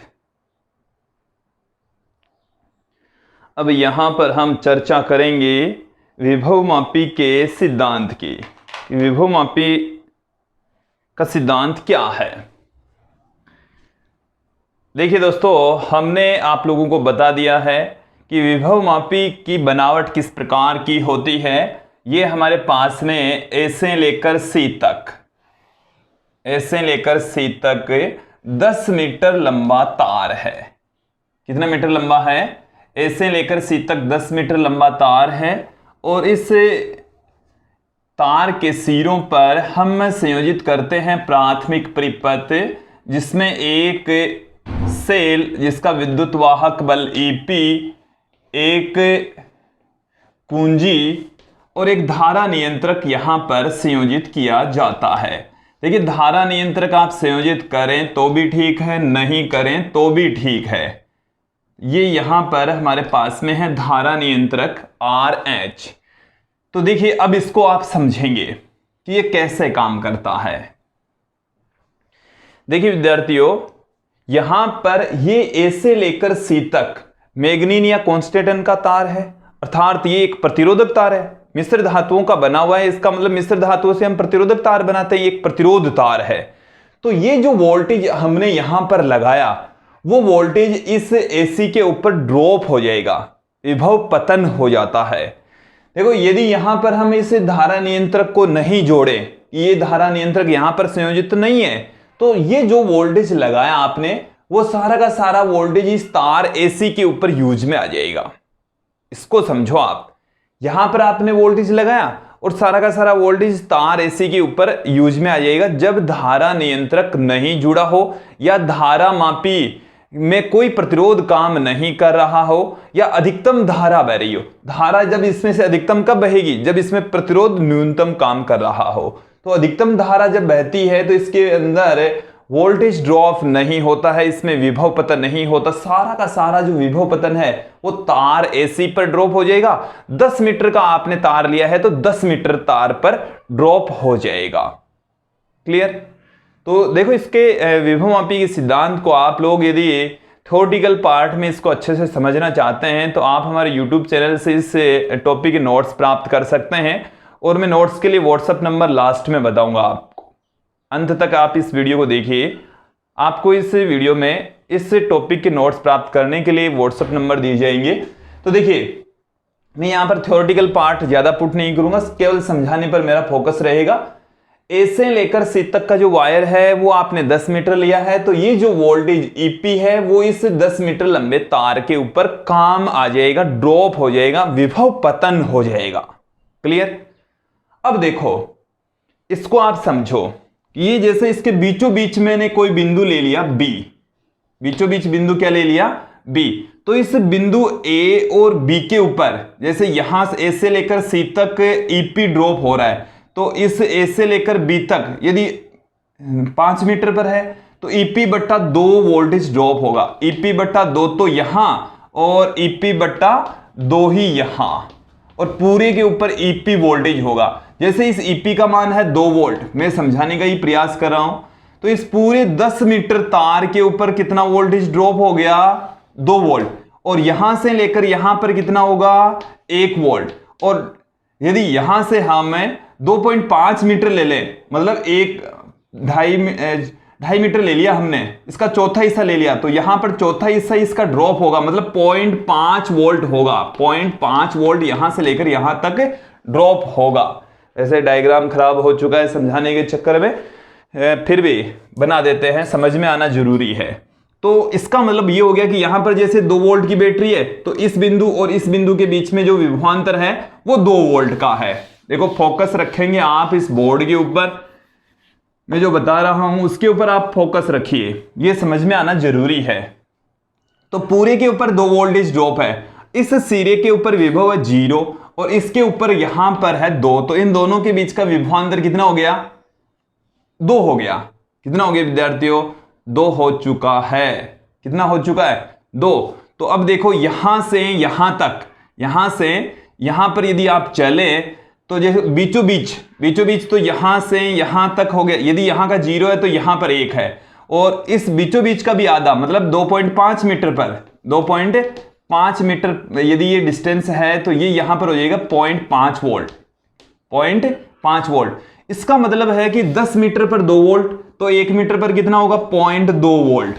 अब यहां पर हम चर्चा करेंगे विभवमापी के सिद्धांत की। विभवमापी का सिद्धांत क्या है? देखिए दोस्तों, हमने आप लोगों को बता दिया है कि विभवमापी की बनावट किस प्रकार की होती है। ये हमारे पास में A से लेकर C तक, A से लेकर C तक 10 मीटर लंबा तार है। कितना मीटर लंबा है? A से लेकर C तक 10 मीटर लंबा तार है और इस तार के सिरों पर हम संयोजित करते हैं प्राथमिक परिपथ, जिसमें एक सेल जिसका विद्युत वाहक बल EP, एक कुंजी और एक धारा नियंत्रक यहां पर संयोजित किया जाता है। देखिए धारा नियंत्रक आप संयोजित करें तो भी ठीक है, नहीं करें तो भी ठीक है। ये यहां पर हमारे पास में है धारा नियंत्रक RH। तो देखिए अब इसको आप समझेंगे कि ये कैसे काम करता है। देखिए विद्यार्थियों, यहां पर ये A से लेकर C तक मैग्नीन या कॉन्स्टेंटन का तार है, अर्थात ये एक प्रतिरोधक तार है, मिश्र धातुओं का बना हुआ है। इसका मतलब मिश्र धातुओं से हम प्रतिरोधक तार बनाते हैं, ये एक प्रतिरोध तार है। तो ये जो वोल्टेज हमने यहां पर लगाया वो वोल्टेज इस AC के ऊपर ड्रॉप हो जाएगा, विभव पतन हो जाता है। देखो यदि यहां पर हम इस धारा नियंत्रक को नहीं जोड़े, ये धारा नियंत्रक यहां पर संयोजित नहीं है, तो ये जो वोल्टेज लगाया आपने वो सारा का सारा वोल्टेज इस तार AC के ऊपर यूज में आ जाएगा। इसको समझो आप, यहां पर आपने वोल्टेज लगाया और सारा का सारा वोल्टेज तार AC के ऊपर यूज में आ जाएगा जब धारा नियंत्रक नहीं जुड़ा हो या धारा मापी में कोई प्रतिरोध काम नहीं कर रहा हो या अधिकतम धारा बह रही हो। धारा जब इसमें से अधिकतम कब बहेगी? जब इसमें प्रतिरोध न्यूनतम काम कर रहा हो। तो अधिकतम धारा जब बहती है तो इसके अंदर वोल्टेज ड्रॉप नहीं होता है, इसमें विभव पतन नहीं होता। सारा का सारा जो विभव पतन है वो तार AC पर ड्रॉप हो जाएगा। 10 मीटर का आपने तार लिया है तो 10 मीटर तार पर ड्रॉप हो जाएगा। क्लियर? तो देखो इसके विभवमापी के सिद्धांत को आप लोग यदि थ्योरेटिकल पार्ट में इसको अच्छे से समझना चाहते हैं तो आप हमारे YouTube चैनल से इस टॉपिक के नोट्स प्राप्त कर सकते हैं, और मैं नोट्स के लिए व्हाट्सएप नंबर लास्ट में बताऊंगा आपको। अंत तक आप इस वीडियो को देखिए। आपको इस वीडियो में इस टॉपिक के नोट्स प्राप्त करने के लिए व्हाट्सएप नंबर दिए जाएंगे। तो देखिए, मैं यहाँ पर थ्योरेटिकल पार्ट ज्यादा पुट नहीं करूंगा, केवल समझाने पर मेरा फोकस रहेगा। ए से लेकर सी तक का जो वायर है वो आपने 10 मीटर लिया है, तो ये जो वोल्टेज EP है वो इस 10 मीटर लंबे तार के ऊपर काम आ जाएगा, ड्रॉप हो जाएगा, विभव पतन हो जाएगा। क्लियर? अब देखो इसको आप समझो, ये जैसे इसके बीचों बीच मैंने कोई बिंदु ले लिया B, बीचों बीच बिंदु क्या ले लिया? B। तो इस बिंदु A और B के ऊपर, जैसे यहां से A से लेकर C तक EP ड्रॉप हो रहा है, तो इस A से लेकर B तक यदि 5 मीटर पर है तो EP बट्टा 2 वोल्टेज ड्रॉप होगा। EP बट्टा 2 तो यहां और EP बट्टा 2 ही यहां, और पूरे के ऊपर EP वोल्टेज होगा। जैसे इस EP का मान है 2 वोल्ट, मैं समझाने का ही प्रयास कर रहा हूं, तो इस पूरे 10 मीटर तार के ऊपर कितना वोल्टेज ड्रॉप हो गया? 2 वोल्ट। और यहां से लेकर यहां पर कितना होगा? 1 वोल्ट। और यदि यहां से हम 2.5 मीटर ले लें, मतलब 2.5 मीटर ले लिया हमने, इसका चौथा हिस्सा ले लिया, तो यहां पर चौथा हिस्सा इसका ड्रॉप होगा, मतलब 0.5 वोल्ट होगा। 0.5 वोल्ट यहां से लेकर यहां तक ड्रॉप होगा। ऐसे डायग्राम खराब हो चुका है समझाने के चक्कर में, फिर भी बना देते हैं, समझ में आना जरूरी है। तो इसका मतलब ये हो गया कि यहां पर जैसे 2 वोल्ट की बैटरी है, तो इस बिंदु और इस बिंदु के बीच में जो विभवांतर है वो 2 वोल्ट का है। देखो फोकस रखेंगे आप इस बोर्ड के ऊपर, मैं जो बता रहा हूं उसके ऊपर आप फोकस रखिए, ये समझ में आना जरूरी है। तो पूरे के ऊपर 2 वोल्टेज ड्रॉप है, इस सिरे के ऊपर विभव है 0 और इसके ऊपर यहां पर है 2, तो इन दोनों के बीच का विभवांतर कितना हो गया? 2 हो गया। कितना हो गया विद्यार्थियों? 2 हो चुका है। कितना हो चुका है? 2। तो अब देखो यहां से यहां तक, यहां से यहां पर यदि आप चले तो जैसे बीचों बीच तो यहां से यहां तक हो गया। यदि यहां का 0 है तो यहां पर 1 है, और इस बीचों बीच का भी आधा, मतलब 2.5 मीटर पर 2.5 मीटर यदि ये डिस्टेंस है तो ये यहां पर हो जाएगा 0.5 वोल्ट। 0.5 वोल्ट। इसका मतलब है कि 10 मीटर पर 2 वोल्ट, तो 1 मीटर पर कितना होगा? 0.2 वोल्ट।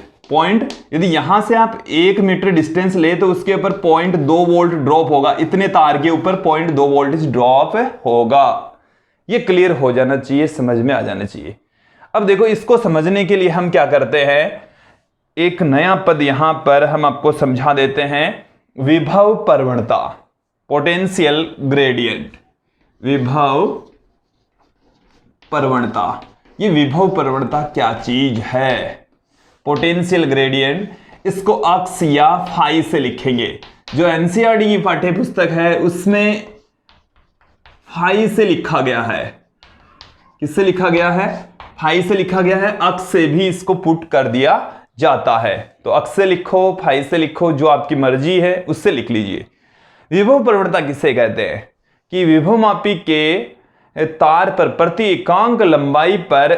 यदि यहां से आप 1 मीटर डिस्टेंस ले तो उसके ऊपर 0.2 वोल्ट ड्रॉप होगा। इतने तार के ऊपर 0.2 वोल्टेज ड्रॉप होगा। ये क्लियर हो जाना चाहिए, समझ में आ जाना चाहिए। अब देखो इसको समझने के लिए हम क्या करते हैं, एक नया पद यहां पर हम आपको समझा देते हैं, विभव प्रवणता, पोटेंशियल ग्रेडियंट। विभव प्रवणता, ये विभव प्रवणता क्या चीज है? पोटेंशियल ग्रेडियंट, इसको अक्स या फाई से लिखेंगे। जो एनसीईआरटी की पाठ्य पुस्तक है उसमें फाई से लिखा गया है। किससे लिखा गया है? फाई से लिखा गया है। अक्स से भी इसको पुट कर दिया जाता है, तो अक्स से लिखो, फाई से लिखो, जो आपकी मर्जी है उससे लिख लीजिए। विभव प्रवणता किसे कहते हैं? कि विभवमापी के तार पर प्रति एकांक लंबाई पर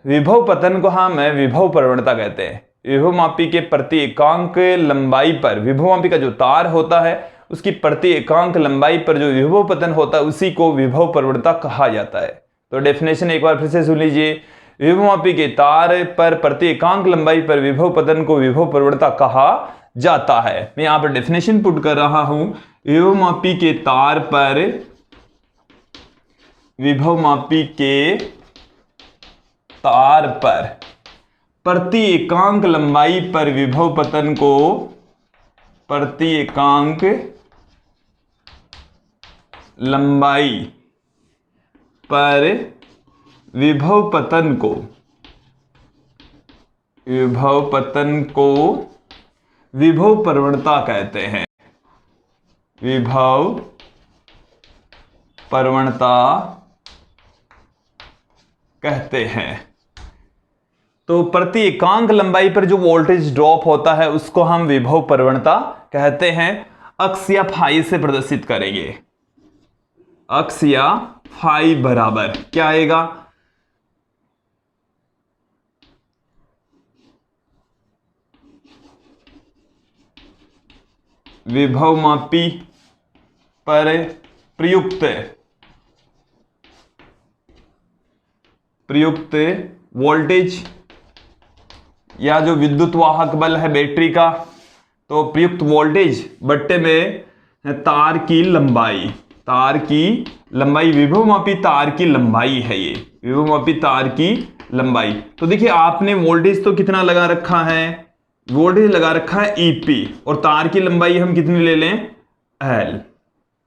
विभव पतन को हम विभव प्रवणता कहते हैं। विभवमापी के प्रति एकांक लंबाई पर, विभवमापी का जो तार होता है उसकी प्रति एकांक लंबाई पर जो विभव पतन होता है उसी को विभव प्रवणता कहा जाता है। तो डेफिनेशन एक बार फिर से सुन लीजिए, विभवमापी के तार पर प्रति एकांक लंबाई पर विभव पतन को विभव प्रवणता कहा जाता है। मैं यहां पर डेफिनेशन पुट कर रहा हूं, विभवमापी के तार पर, विभवमापी के तार पर प्रति एकांक लंबाई पर विभव पतन को, प्रति एकांक लंबाई पर विभव पतन को, विभव पतन को विभव प्रवणता कहते हैं। विभव प्रवणता कहते हैं। तो प्रति एकांक लंबाई पर जो वोल्टेज ड्रॉप होता है उसको हम विभव प्रवणता कहते हैं। अक्स या फाई से प्रदर्शित करेंगे। अक्स या फाई बराबर क्या आएगा, विभवमापी पर प्रयुक्त वोल्टेज या जो विद्युत वाहक बल है बैटरी का, तो प्रयुक्त वोल्टेज बट्टे में तार की लंबाई, विभवमापी तार की लंबाई है, ये विभवमापी तार की लंबाई। तो देखिए आपने वोल्टेज तो कितना लगा रखा है, वोल्टेज लगा रखा है EP, और तार की लंबाई हम कितनी ले लें, L।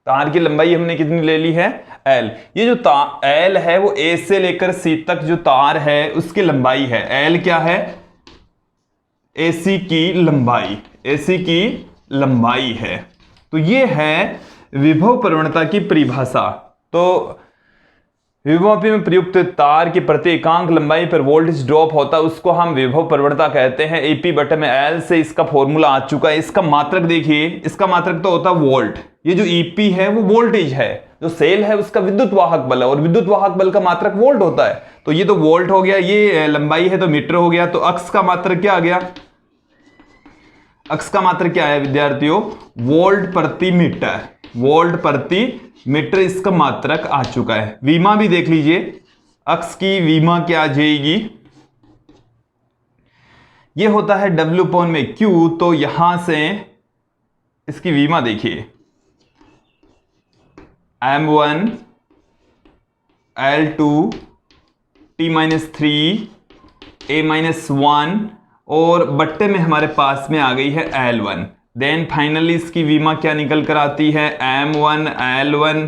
तार की लंबाई हमने कितनी ले ली है, L। ये जो L है वो A से लेकर C तक जो तार है उसकी लंबाई है। L क्या है, AC की लंबाई है। तो ये है विभव प्रवणता की परिभाषा। तो विभवमापी में प्रयुक्त तार की प्रति एकांक लंबाई पर वोल्टेज ड्रॉप होता है उसको हम विभव प्रवणता कहते हैं। EP बटे में L से इसका फॉर्मूला आ चुका है। इसका मात्रक देखिए, इसका मात्रक तो होता है वोल्ट। ये जो EP है वो वोल्टेज है, जो सेल है उसका विद्युत वाहक बल है, और विद्युत वाहक बल का मात्रक वोल्ट होता है। तो ये तो वोल्ट हो गया, ये लंबाई है तो मीटर हो गया। तो अक्स का मात्रक क्या आ गया, अक्स का मात्रक क्या है विद्यार्थियों, वोल्ट प्रति मीटर इसका मात्रक आ चुका है। विमा भी देख लीजिए, अक्स की विमा क्या आ जाएगी, ये होता है W/Q। तो यहां से इसकी विमा देखिए, M1 L2 T-3 A-1 और बट्टे में हमारे पास में आ गई है L1। देन फाइनली इसकी विमा क्या निकल कर आती है, M1 L1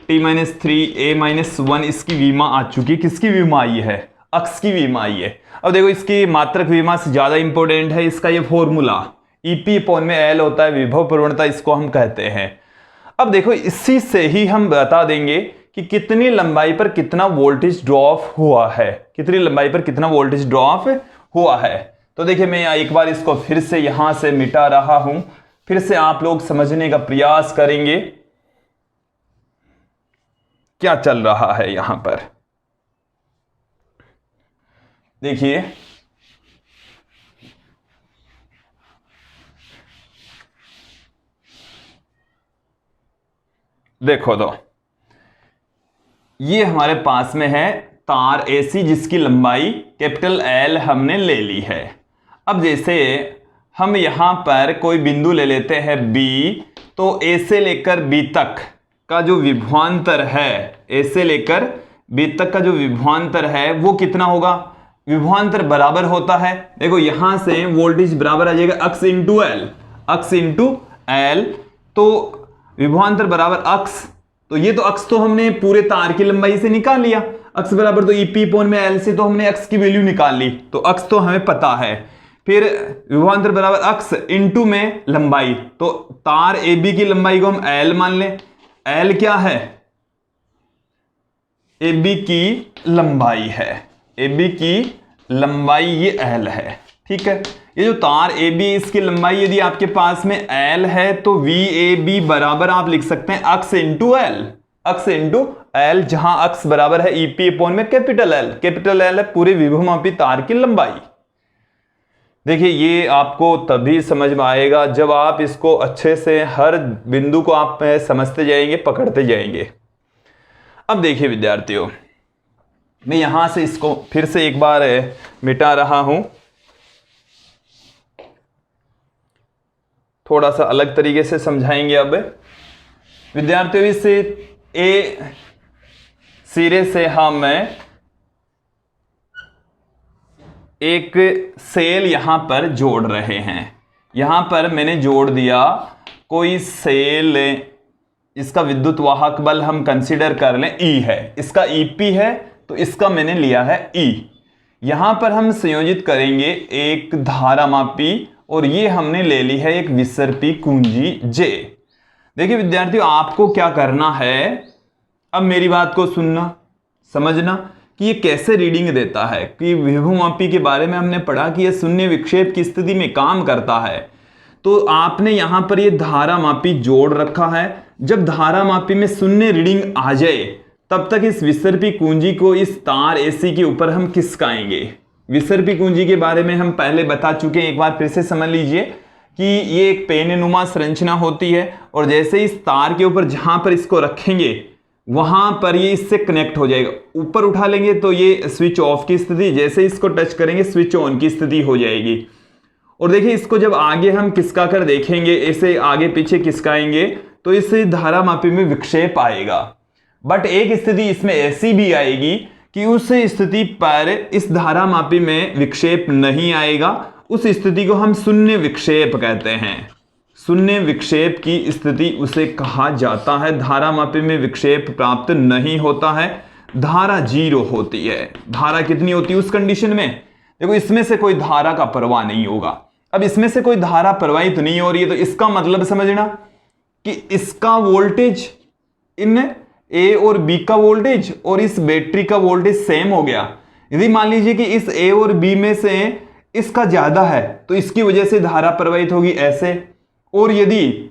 T-3 A-1 इसकी विमा आ चुकी है। किसकी विमा आई है, अक्स की विमा आई है। अब देखो इसकी मात्रक विमा से ज्यादा इंपॉर्टेंट है इसका ये फॉर्मूला, EP/L होता है विभव प्रवणता, इसको हम कहते हैं। अब देखो इसी से ही हम बता देंगे कि कितनी लंबाई पर कितना वोल्टेज ड्रॉप हुआ है, कितनी लंबाई पर कितना वोल्टेज ड्रॉप हुआ है। तो देखिए मैं एक बार इसको फिर से यहां से मिटा रहा हूं, फिर से आप लोग समझने का प्रयास करेंगे क्या चल रहा है यहां पर। देखिए देखो तो ये हमारे पास में है तार AC जिसकी लंबाई कैपिटल L हमने ले ली है। अब जैसे हम यहां पर कोई बिंदु ले लेते हैं B, तो A से लेकर B तक का जो विभवांतर है, A से लेकर B तक का जो विभवांतर है वो कितना होगा, विभवांतर बराबर होता है, देखो यहां से वोल्टेज बराबर आ जाएगा अक्स इंटू L। तो विभवांतर बराबर अक्स, तो ये तो अक्स तो हमने पूरे तार की लंबाई से निकाल लिया, अक्स बराबर तो EP/L से तो हमने अक्स की वैल्यू निकाल ली, तो अक्स तो हमें पता है। फिर विभवांतर बराबर अक्स इंटू में लंबाई, तो तार AB की लंबाई को हम L मान लें। L क्या है, AB की लंबाई है, AB की लंबाई ये L है, ठीक है। ये जो तार AB इसकी लंबाई यदि आपके पास में L है तो VAB बराबर आप लिख सकते हैं अक्स इंटू L, जहां अक्स बराबर है EP/ कैपिटल L है पूरे विभवमापी तार की लंबाई। देखिए ये आपको तभी समझ में आएगा जब आप इसको अच्छे से हर बिंदु को आप समझते जाएंगे, पकड़ते जाएंगे। अब देखिए विद्यार्थियों, मैं यहां से इसको फिर से एक बार मिटा रहा हूं, थोड़ा सा अलग तरीके से समझाएंगे। अब विद्यार्थियों इस A सिरे से हम एक सेल यहां पर जोड़ रहे हैं, यहां पर मैंने जोड़ दिया कोई सेल, इसका विद्युत वाहक बल हम कंसीडर कर लें E है, इसका EP है तो इसका मैंने लिया है E। यहां पर हम संयोजित करेंगे एक धारामापी और ये हमने ले ली है एक विसर्पी कुंजी J। देखिए विद्यार्थियों आपको क्या करना है, अब मेरी बात को सुनना समझना कि ये कैसे रीडिंग देता है, कि विभवमापी के बारे में हमने पढ़ा कि ये शून्य विक्षेप की स्थिति में काम करता है। तो आपने यहां पर ये धारा मापी जोड़ रखा है। जब धारा मापी में शून्य रीडिंग आ जाए तब तक इस विसर्पी कुंजी को इस तार AC के ऊपर हम खिसकाएंगे। विसर्पी कुंजी के बारे में हम पहले बता चुके हैं, एक बार फिर से समझ लीजिए कि ये एक पेननुमा संरचना होती है और जैसे इस तार के ऊपर जहां पर इसको रखेंगे वहां पर ये इससे कनेक्ट हो जाएगा। ऊपर उठा लेंगे तो ये स्विच ऑफ की स्थिति, जैसे इसको टच करेंगे स्विच ऑन की स्थिति हो जाएगी। और देखिए इसको जब आगे हम खिसका कर देखेंगे, ऐसे आगे पीछे खिसकाएंगे तो इस धारा मापी में विक्षेप आएगा। बट एक स्थिति इसमें ऐसी भी आएगी कि उस स्थिति पर इस धारा मापी में विक्षेप नहीं आएगा। उस स्थिति को हम शून्य विक्षेप कहते हैं। शून्य विक्षेप की स्थिति उसे कहा जाता है। धारा मापी में विक्षेप प्राप्त नहीं होता है, धारा 0 होती है। धारा कितनी होती है उस कंडीशन में? देखो इसमें से कोई धारा का प्रवाह नहीं होगा। अब इसमें से कोई धारा प्रवाहित नहीं हो रही है तो इसका मतलब समझना कि इसका वोल्टेज, इन A और B का वोल्टेज और इस बैटरी का वोल्टेज सेम हो गया। यदि मान लीजिए कि इस A और B में से इसका ज्यादा है तो इसकी वजह से धारा प्रवाहित होगी ऐसे, और यदि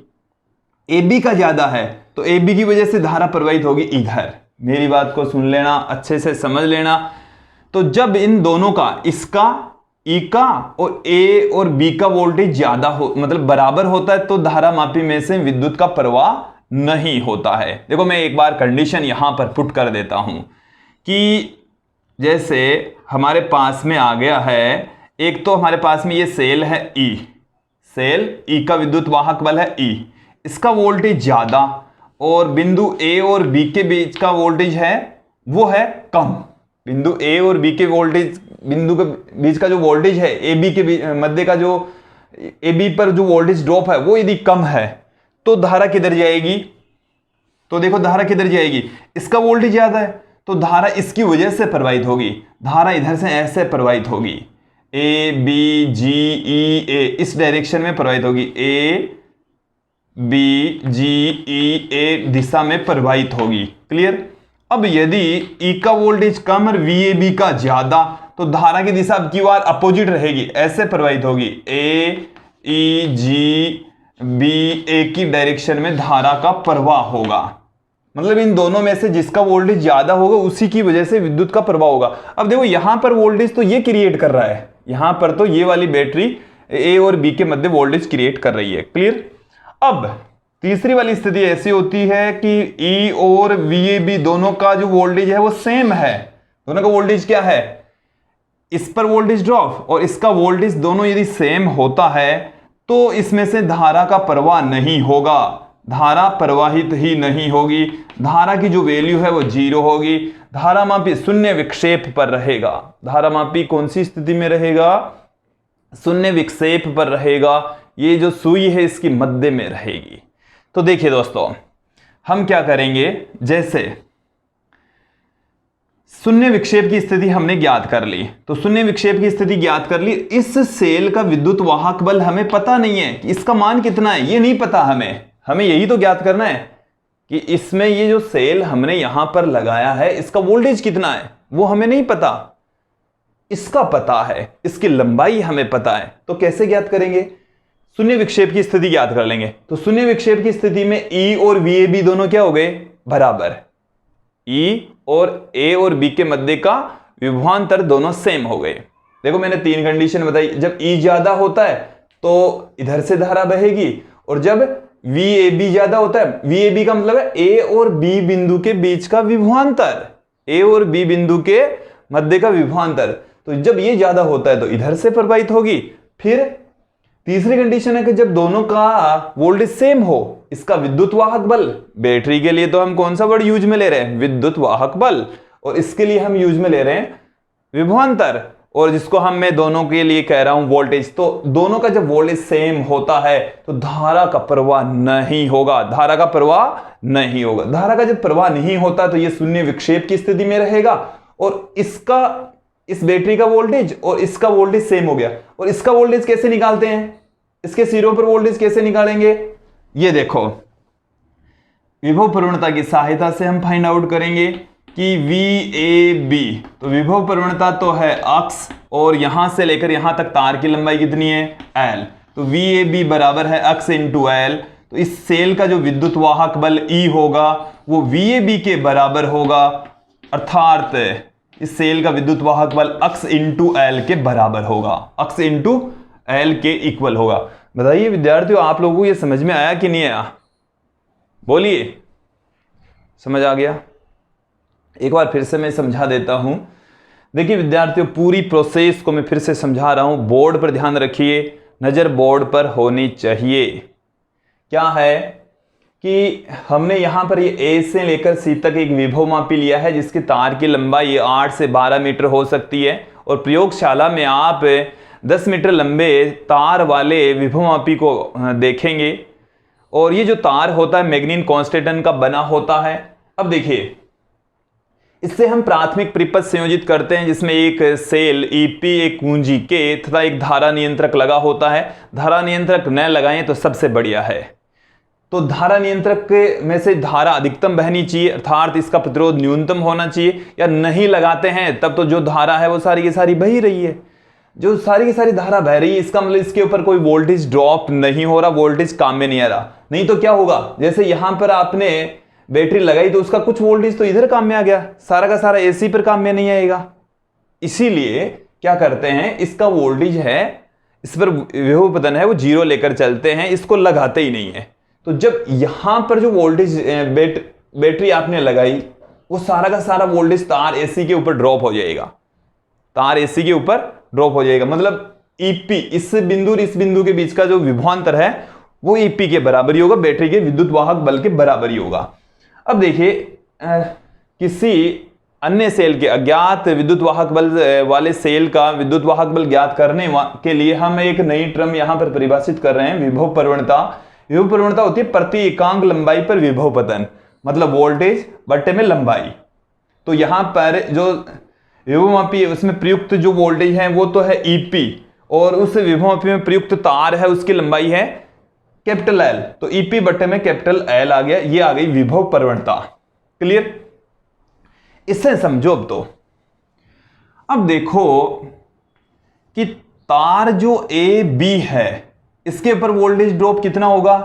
AB का ज्यादा है तो AB की वजह से धारा प्रवाहित होगी इधर। मेरी बात को सुन लेना, अच्छे से समझ लेना। तो जब इन दोनों का, इसका E का और A और B का वोल्टेज ज्यादा हो, मतलब बराबर होता है, तो धारा मापी में से विद्युत का प्रवाह नहीं होता है। देखो मैं एक बार कंडीशन यहां पर पुट कर देता हूं कि जैसे हमारे पास में आ गया है, एक तो हमारे पास में ये सेल है E, सेल E का विद्युत वाहक बल है E, इसका वोल्टेज ज्यादा और बिंदु A और B के बीच का वोल्टेज है वो है कम। बिंदु A और B के वोल्टेज, बिंदु के बीच का जो वोल्टेज है AB के मध्य का जो AB पर जो वोल्टेज ड्रॉप है वो यदि कम है तो धारा किधर जाएगी? तो देखो धारा किधर जाएगी, इसका वोल्टेज ज्यादा है तो धारा इसकी वजह से प्रवाहित होगी। धारा इधर से ऐसे प्रवाहित होगी, A B G E A इस डायरेक्शन में प्रवाहित होगी, A B G E A दिशा में प्रवाहित होगी। क्लियर? अब यदि E का वोल्टेज कम और VAB का ज्यादा तो धारा की दिशा अब की बार अपोजिट रहेगी, ऐसे प्रवाहित होगी, A E G B A की डायरेक्शन में धारा का प्रवाह होगा। मतलब इन दोनों में से जिसका वोल्टेज ज्यादा होगा उसी की वजह से विद्युत का प्रवाह होगा। अब देखो यहां पर वोल्टेज तो ये क्रिएट कर रहा है, यहां पर तो ये वाली बैटरी A और B के मध्य वोल्टेज क्रिएट कर रही है। क्लियर? अब तीसरी वाली स्थिति ऐसी होती है कि E और VAB दोनों का जो वोल्टेज है वो सेम है। दोनों का वोल्टेज क्या है? इस पर वोल्टेज ड्रॉप और इसका वोल्टेज दोनों यदि सेम होता है तो इसमें से धारा का प्रवाह नहीं होगा, धारा प्रवाहित ही नहीं होगी। धारा की जो वैल्यू है वो 0 होगी। धारा मापी शून्य विक्षेप पर रहेगा। धारा मापी कौन सी स्थिति में रहेगा? शून्य विक्षेप पर रहेगा। ये जो सुई है इसकी मध्य में रहेगी। तो देखिए दोस्तों हम क्या करेंगे, जैसे शून्य विक्षेप की स्थिति हमने ज्ञात कर ली, तो शून्य विक्षेप की स्थिति ज्ञात कर ली। इस सेल का विद्युत वाहक बल हमें पता नहीं है कि इसका मान कितना है, ये नहीं पता हमें यही तो ज्ञात करना है कि इसमें ये जो सेल हमने यहां पर लगाया है इसका वोल्टेज कितना है वो हमें नहीं पता, इसका पता है, इसकी लंबाई हमें पता है। तो कैसे ज्ञात करेंगे? शून्य विक्षेप की स्थिति ज्ञात कर लेंगे। तो शून्य विक्षेप की स्थिति में E और VAB दोनों क्या हो गए? बराबर। E और A और B के मध्य का विभवांतर दोनों सेम हो गए। देखो मैंने 3 कंडीशन बताई। जब E ज्यादा होता है तो इधर से धारा बहेगी, और जब VAB ज्यादा होता है, VAB का मतलब है A और B बिंदु के बीच का विभवांतर, A और B बिंदु के मध्य का विभवांतर, तो जब ये ज्यादा होता है तो इधर से प्रवाहित होगी। फिर तीसरी कंडीशन है कि जब दोनों का वोल्टेज सेम हो, इसका विद्युत वाहक बल, बैटरी के लिए तो हम कौन सा वर्ड यूज में ले रहे हैं? विद्युत वाहक बल, और इसके लिए हम यूज में ले रहे हैं विभवांतर, और जिसको मैं दोनों के लिए कह रहा हूं वोल्टेज। तो दोनों का जब वोल्टेज सेम होता है तो धारा का प्रवाह नहीं होगा, धारा का प्रवाह नहीं होगा। धारा का जब प्रवाह नहीं होता तो यह शून्य विक्षेप की स्थिति में रहेगा, और इसका, इस बैटरी का वोल्टेज और इसका वोल्टेज सेम हो गया। और इसका वोल्टेज कैसे निकालते हैं? इसके सिरों पर वोल्टेज कैसे निकालेंगे? ये देखो विभव प्रवणता की सहायता से हम फाइंड आउट करेंगे। कि VAB, तो विभव प्रवणता तो है अक्स और यहां से लेकर यहां तक तार की लंबाई कितनी है L, तो VAB बराबर है अक्स इंटू L। तो इस सेल का जो विद्युत वाहक बल E होगा वो VAB के बराबर होगा, अर्थात इस सेल का विद्युत वाहक बल अक्स इंटू L के बराबर होगा, अक्स इंटू L के इक्वल होगा। बताइए विद्यार्थियों, आप लोगों को ये समझ में आया कि नहीं आया? बोलिए, समझ आ गया? एक बार फिर से मैं समझा देता हूं। देखिए विद्यार्थियों, पूरी प्रोसेस को मैं फिर से समझा रहा हूं, बोर्ड पर ध्यान रखिए, नजर बोर्ड पर होनी चाहिए। क्या है कि हमने यहां पर ये A से लेकर C तक एक विभव मापी लिया है जिसकी तार की लंबाई 8 से 12 मीटर हो सकती है, और प्रयोगशाला में आप 10 मीटर लंबे तार वाले विभव मापी को देखेंगे, और ये जो तार होता है मैग्नीन कांस्टेंट का बना होता है। अब देखिए, इससे हम प्राथमिक परिपथ संयोजित करते हैं जिसमें एक सेल EP, एक कुंजी K तथा एक धारा नियंत्रक लगा होता है। धारा नियंत्रक न लगाएं तो सबसे बढ़िया है। तो धारा नियंत्रक में से धारा अधिकतम बहनी चाहिए, अर्थात इसका प्रतिरोध न्यूनतम होना चाहिए, या नहीं लगाते हैं तब तो जो धारा है वो सारी की सारी बही रही है। जो सारी की सारी धारा बह रही है इसका मतलब इसके ऊपर कोई वोल्टेज ड्रॉप नहीं हो रहा, वोल्टेज काम में नहीं आ रहा। नहीं तो क्या होगा, जैसे यहां पर आपने बैटरी लगाई तो उसका कुछ वोल्टेज तो इधर काम में आ गया, सारा का सारा AC पर काम में नहीं आएगा। इसीलिए क्या करते हैं, इसका वोल्टेज है, इस पर विभव पतन है, वो 0 लेकर चलते हैं, इसको लगाते ही नहीं है। तो जब यहां पर जो वोल्टेज बैटरी आपने लगाई वो सारा का सारा वोल्टेज तार AC के ऊपर ड्रॉप हो जाएगा, तार AC के ऊपर ड्रॉप हो जाएगा। मतलब EP, इस बिंदु और इस बिंदु के बीच का जो विभवांतर है वो EP के बराबर ही होगा, बैटरी के विद्युत वाहक बल के बराबर ही होगा। अब देखिए, किसी अन्य सेल के अज्ञात विद्युत वाहक बल वाले सेल का विद्युत वाहक बल ज्ञात करने के लिए हम एक नई टर्म यहां पर परिभाषित कर रहे हैं, विभव प्रवणता। विभव प्रवणता होती है प्रति एकांक लंबाई पर विभव पतन, मतलब वोल्टेज बट्टे में लंबाई। तो यहां पर जो विभव मापी है उसमें प्रयुक्त जो वोल्टेज है वो तो है EP, और उस विभव मापी में प्रयुक्त तार है उसकी लंबाई है कैपिटल L, तो EP बट्टे में कैपिटल L आ गया, ये आ गई विभव प्रवणता। क्लियर? इससे समझो। अब देखो कि तार जो AB है इसके ऊपर वोल्टेज ड्रॉप कितना होगा,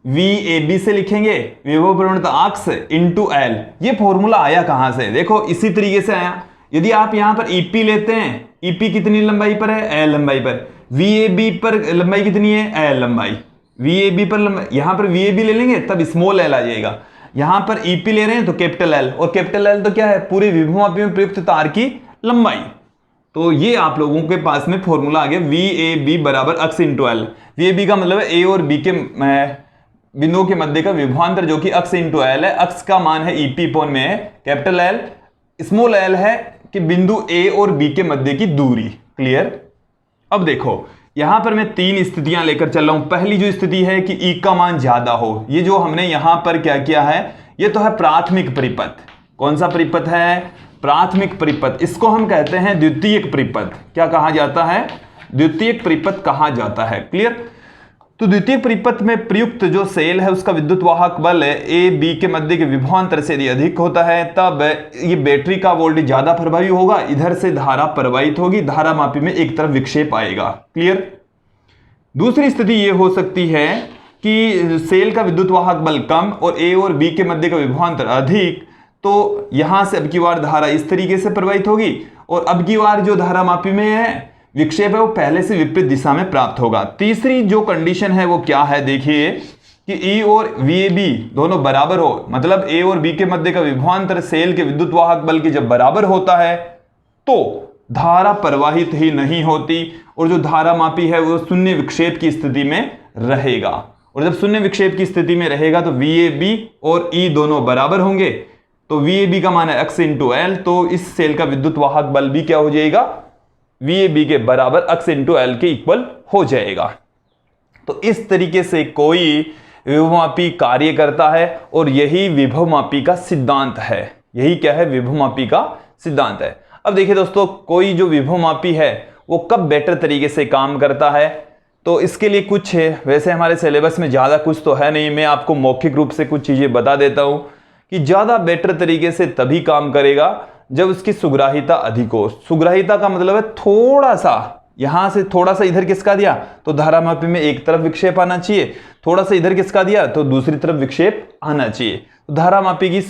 VAB से लिखेंगे विभव प्रवणता अक्स इंटू L। ये फॉर्मूला आया कहां से, देखो इसी तरीके से आया। यदि आप यहां पर EP लेते हैं, EP कितनी लंबाई पर है, L लंबाई पर। VAB पर लंबाई कितनी है, L लंबाई। VAB पर यहां पर VAB ले लेंगे तब स्मॉल L आ जाएगा। यहां पर EP ले रहे हैं तो कैपिटल L, और कैपिटल L तो क्या है, पूरे विभव मापी में प्रयुक्त तार की लंबाई। तो ये आप लोगों के पास में फॉर्मूला आ गया, VAB बराबर अक्स इंटू L। VAB का मतलब है A और B के बिंदुओं के मध्य का विभवांतर जो कि अक्स इंटू L है। अक्स का मान है EP पॉन में है कैपिटल L, स्मॉल L है कि बिंदु A और B के मध्य की दूरी। क्लियर? अब देखो यहां पर मैं 3 स्थितियां लेकर चल रहा हूं। पहली जो स्थिति है कि E का मान ज्यादा हो, ये जो हमने यहां पर क्या किया है, ये तो है प्राथमिक परिपथ। कौन सा परिपथ है, प्राथमिक परिपथ। इसको हम कहते हैं द्वितीयक परिपथ। क्या कहा जाता है, द्वितीयक परिपथ कहा जाता है। क्लियर? तो द्वितीय परिपथ में प्रयुक्त जो सेल है उसका विद्युत वाहक बल A B के मध्य के विभवांतर से यदि अधिक होता है तब ये बैटरी का वोल्टेज ज्यादा प्रभावी होगा, इधर से धारा प्रवाहित होगी, धारा मापी में एक तरफ विक्षेप आएगा। क्लियर? दूसरी स्थिति ये हो सकती है कि सेल का विद्युत वाहक बल कम और A और B के मध्य का विभवांतर अधिक, तो यहां से अब की बार धारा इस तरीके से प्रवाहित होगी, और अब की बार जो धारा मापी में है विक्षेप है वो पहले से विपरीत दिशा में प्राप्त होगा। तीसरी जो कंडीशन है वो क्या है, देखिए कि E और VAB दोनों बराबर हो, मतलब A और B के मध्य का विभवांतर सेल के विद्युत वाहक बल के जब बराबर होता है तो धारा प्रवाहित ही नहीं होती, और जो धारा मापी है वो शून्य विक्षेप की स्थिति में रहेगा। और जब शून्य विक्षेप की स्थिति में रहेगा तो VAB और E दोनों बराबर होंगे, तो VAB का मान है अक्स इंटू L, तो इस सेल का विद्युत वाहक बल भी क्या हो जाएगा, VAB के बराबर अक्स इंटू L के इक्वल हो जाएगा। तो इस तरीके से कोई विभवमापी कार्य करता है, और यही विभवमापी का सिद्धांत है। यही क्या है, विभवमापी का सिद्धांत है। अब देखिए दोस्तों, कोई जो विभवमापी है वो कब बेटर तरीके से काम करता है, तो इसके लिए कुछ है, वैसे हमारे सिलेबस में ज़्यादा कुछ तो है नहीं, मैं आपको मौखिक रूप से कुछ चीज़ें बता देता हूँ कि ज्यादा बेटर तरीके से तभी काम करेगा जब उसकी सुग्राहिता अधिक हो। सुग्राहिता का मतलब है थोड़ा सा, यहां से थोड़ा सा इधर खिसका दिया तो धारामापी में एक तरफ विक्षेप आना चाहिए, थोड़ा सा इधर खिसका दिया तो दूसरी तरफ विक्षेप आना चाहिए। तो धारामापी की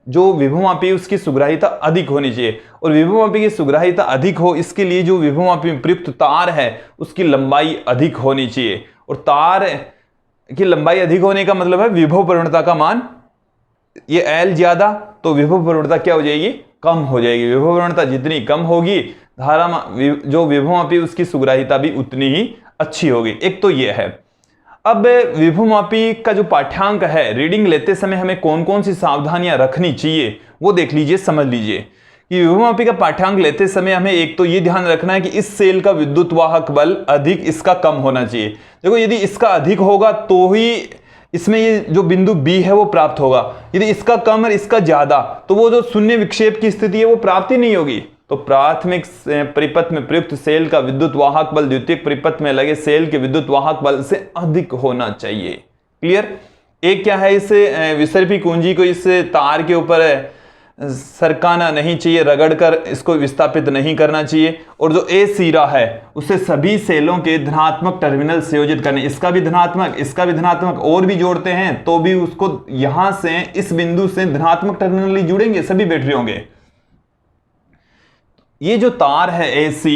जो विभवमापी उसकी सुग्राहिता अधिक होनी चाहिए, और विभवमापी की सुग्राहिता अधिक हो इसके लिए जो विभवमापी में प्रयुक्त तार है उसकी लंबाई अधिक होनी चाहिए। और तार की लंबाई अधिक होने का मतलब है विभव प्रवणता का मान, ये L ज्यादा तो विभव प्रवणता क्या हो जाएगी, कम हो जाएगी। विभव प्रवणता जितनी कम होगी जो विभवमापी उसकी सुग्राहिता भी उतनी ही अच्छी होगी। एक तो ये है। अब विभवमापी का जो पाठ्यांक है, रीडिंग लेते समय हमें कौन कौन सी सावधानियां रखनी चाहिए वो देख लीजिए, समझ लीजिए कि विभवमापी का पाठ्यांक लेते समय हमें एक तो ये ध्यान रखना है कि इस सेल का विद्युत वाहक बल अधिक, इसका कम होना चाहिए। देखो यदि इसका अधिक होगा तो ही इसमें ये जो बिंदु B है वो प्राप्त होगा, यदि इसका कम और इसका ज्यादा तो वो जो शून्य विक्षेप की स्थिति है वो प्राप्त ही नहीं होगी। तो प्राथमिक परिपथ में प्रयुक्त सेल का विद्युत वाहक बल द्वितीयक परिपथ में लगे सेल के विद्युत वाहक बल से अधिक होना चाहिए। क्लियर। एक क्या है, इस विसर्पी कुंजी को इस तार के ऊपर सरकाना नहीं चाहिए, रगड़कर इसको विस्थापित नहीं करना चाहिए। और जो ए सिरा है उसे सभी सेलों के धनात्मक टर्मिनल संयोजित करने, इसका भी धनात्मक इसका भी धनात्मक और भी जोड़ते हैं तो भी उसको यहां से इस बिंदु से धनात्मक टर्मिनल ही जुड़ेंगे सभी बैटरियों के। ये जो तार है AC,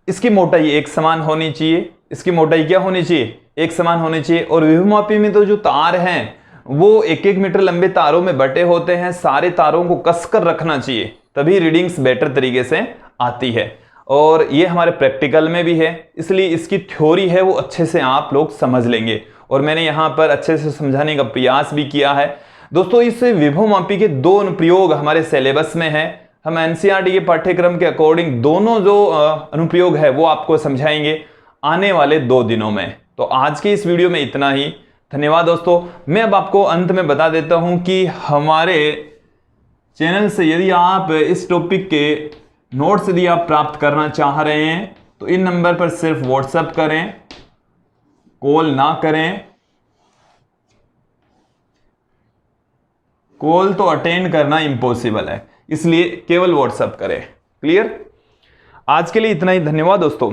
इसकी मोटाई एक समान होनी चाहिए, इसकी मोटाई क्या होनी चाहिए, एक समान होनी चाहिए। और विभवमापी में तो जो तार हैं वो 1-1 मीटर लंबे तारों में बटे होते हैं, सारे तारों को कसकर रखना चाहिए तभी रीडिंग्स बेटर तरीके से आती है। और ये हमारे प्रैक्टिकल में भी है, इसलिए इसकी थ्योरी है वो अच्छे से आप लोग समझ लेंगे, और मैंने यहाँ पर अच्छे से समझाने का प्रयास भी किया है। दोस्तों इस विभवमापी के 2 अनुप्रयोग हमारे सिलेबस में है, हम NCERT के पाठ्यक्रम के अकॉर्डिंग दोनों जो अनुप्रयोग है वो आपको समझाएंगे आने वाले 2 दिनों में। तो आज के इस वीडियो में इतना ही, धन्यवाद दोस्तों। मैं अब आपको अंत में बता देता हूं कि हमारे चैनल से यदि आप इस टॉपिक के नोट्स यदि आप प्राप्त करना चाह रहे हैं तो इन नंबर पर सिर्फ व्हाट्सएप करें, कॉल ना करें। कॉल तो अटेंड करना इम्पॉसिबल है, इसलिए केवल व्हाट्सएप करें। क्लियर। आज के लिए इतना ही, धन्यवाद दोस्तों।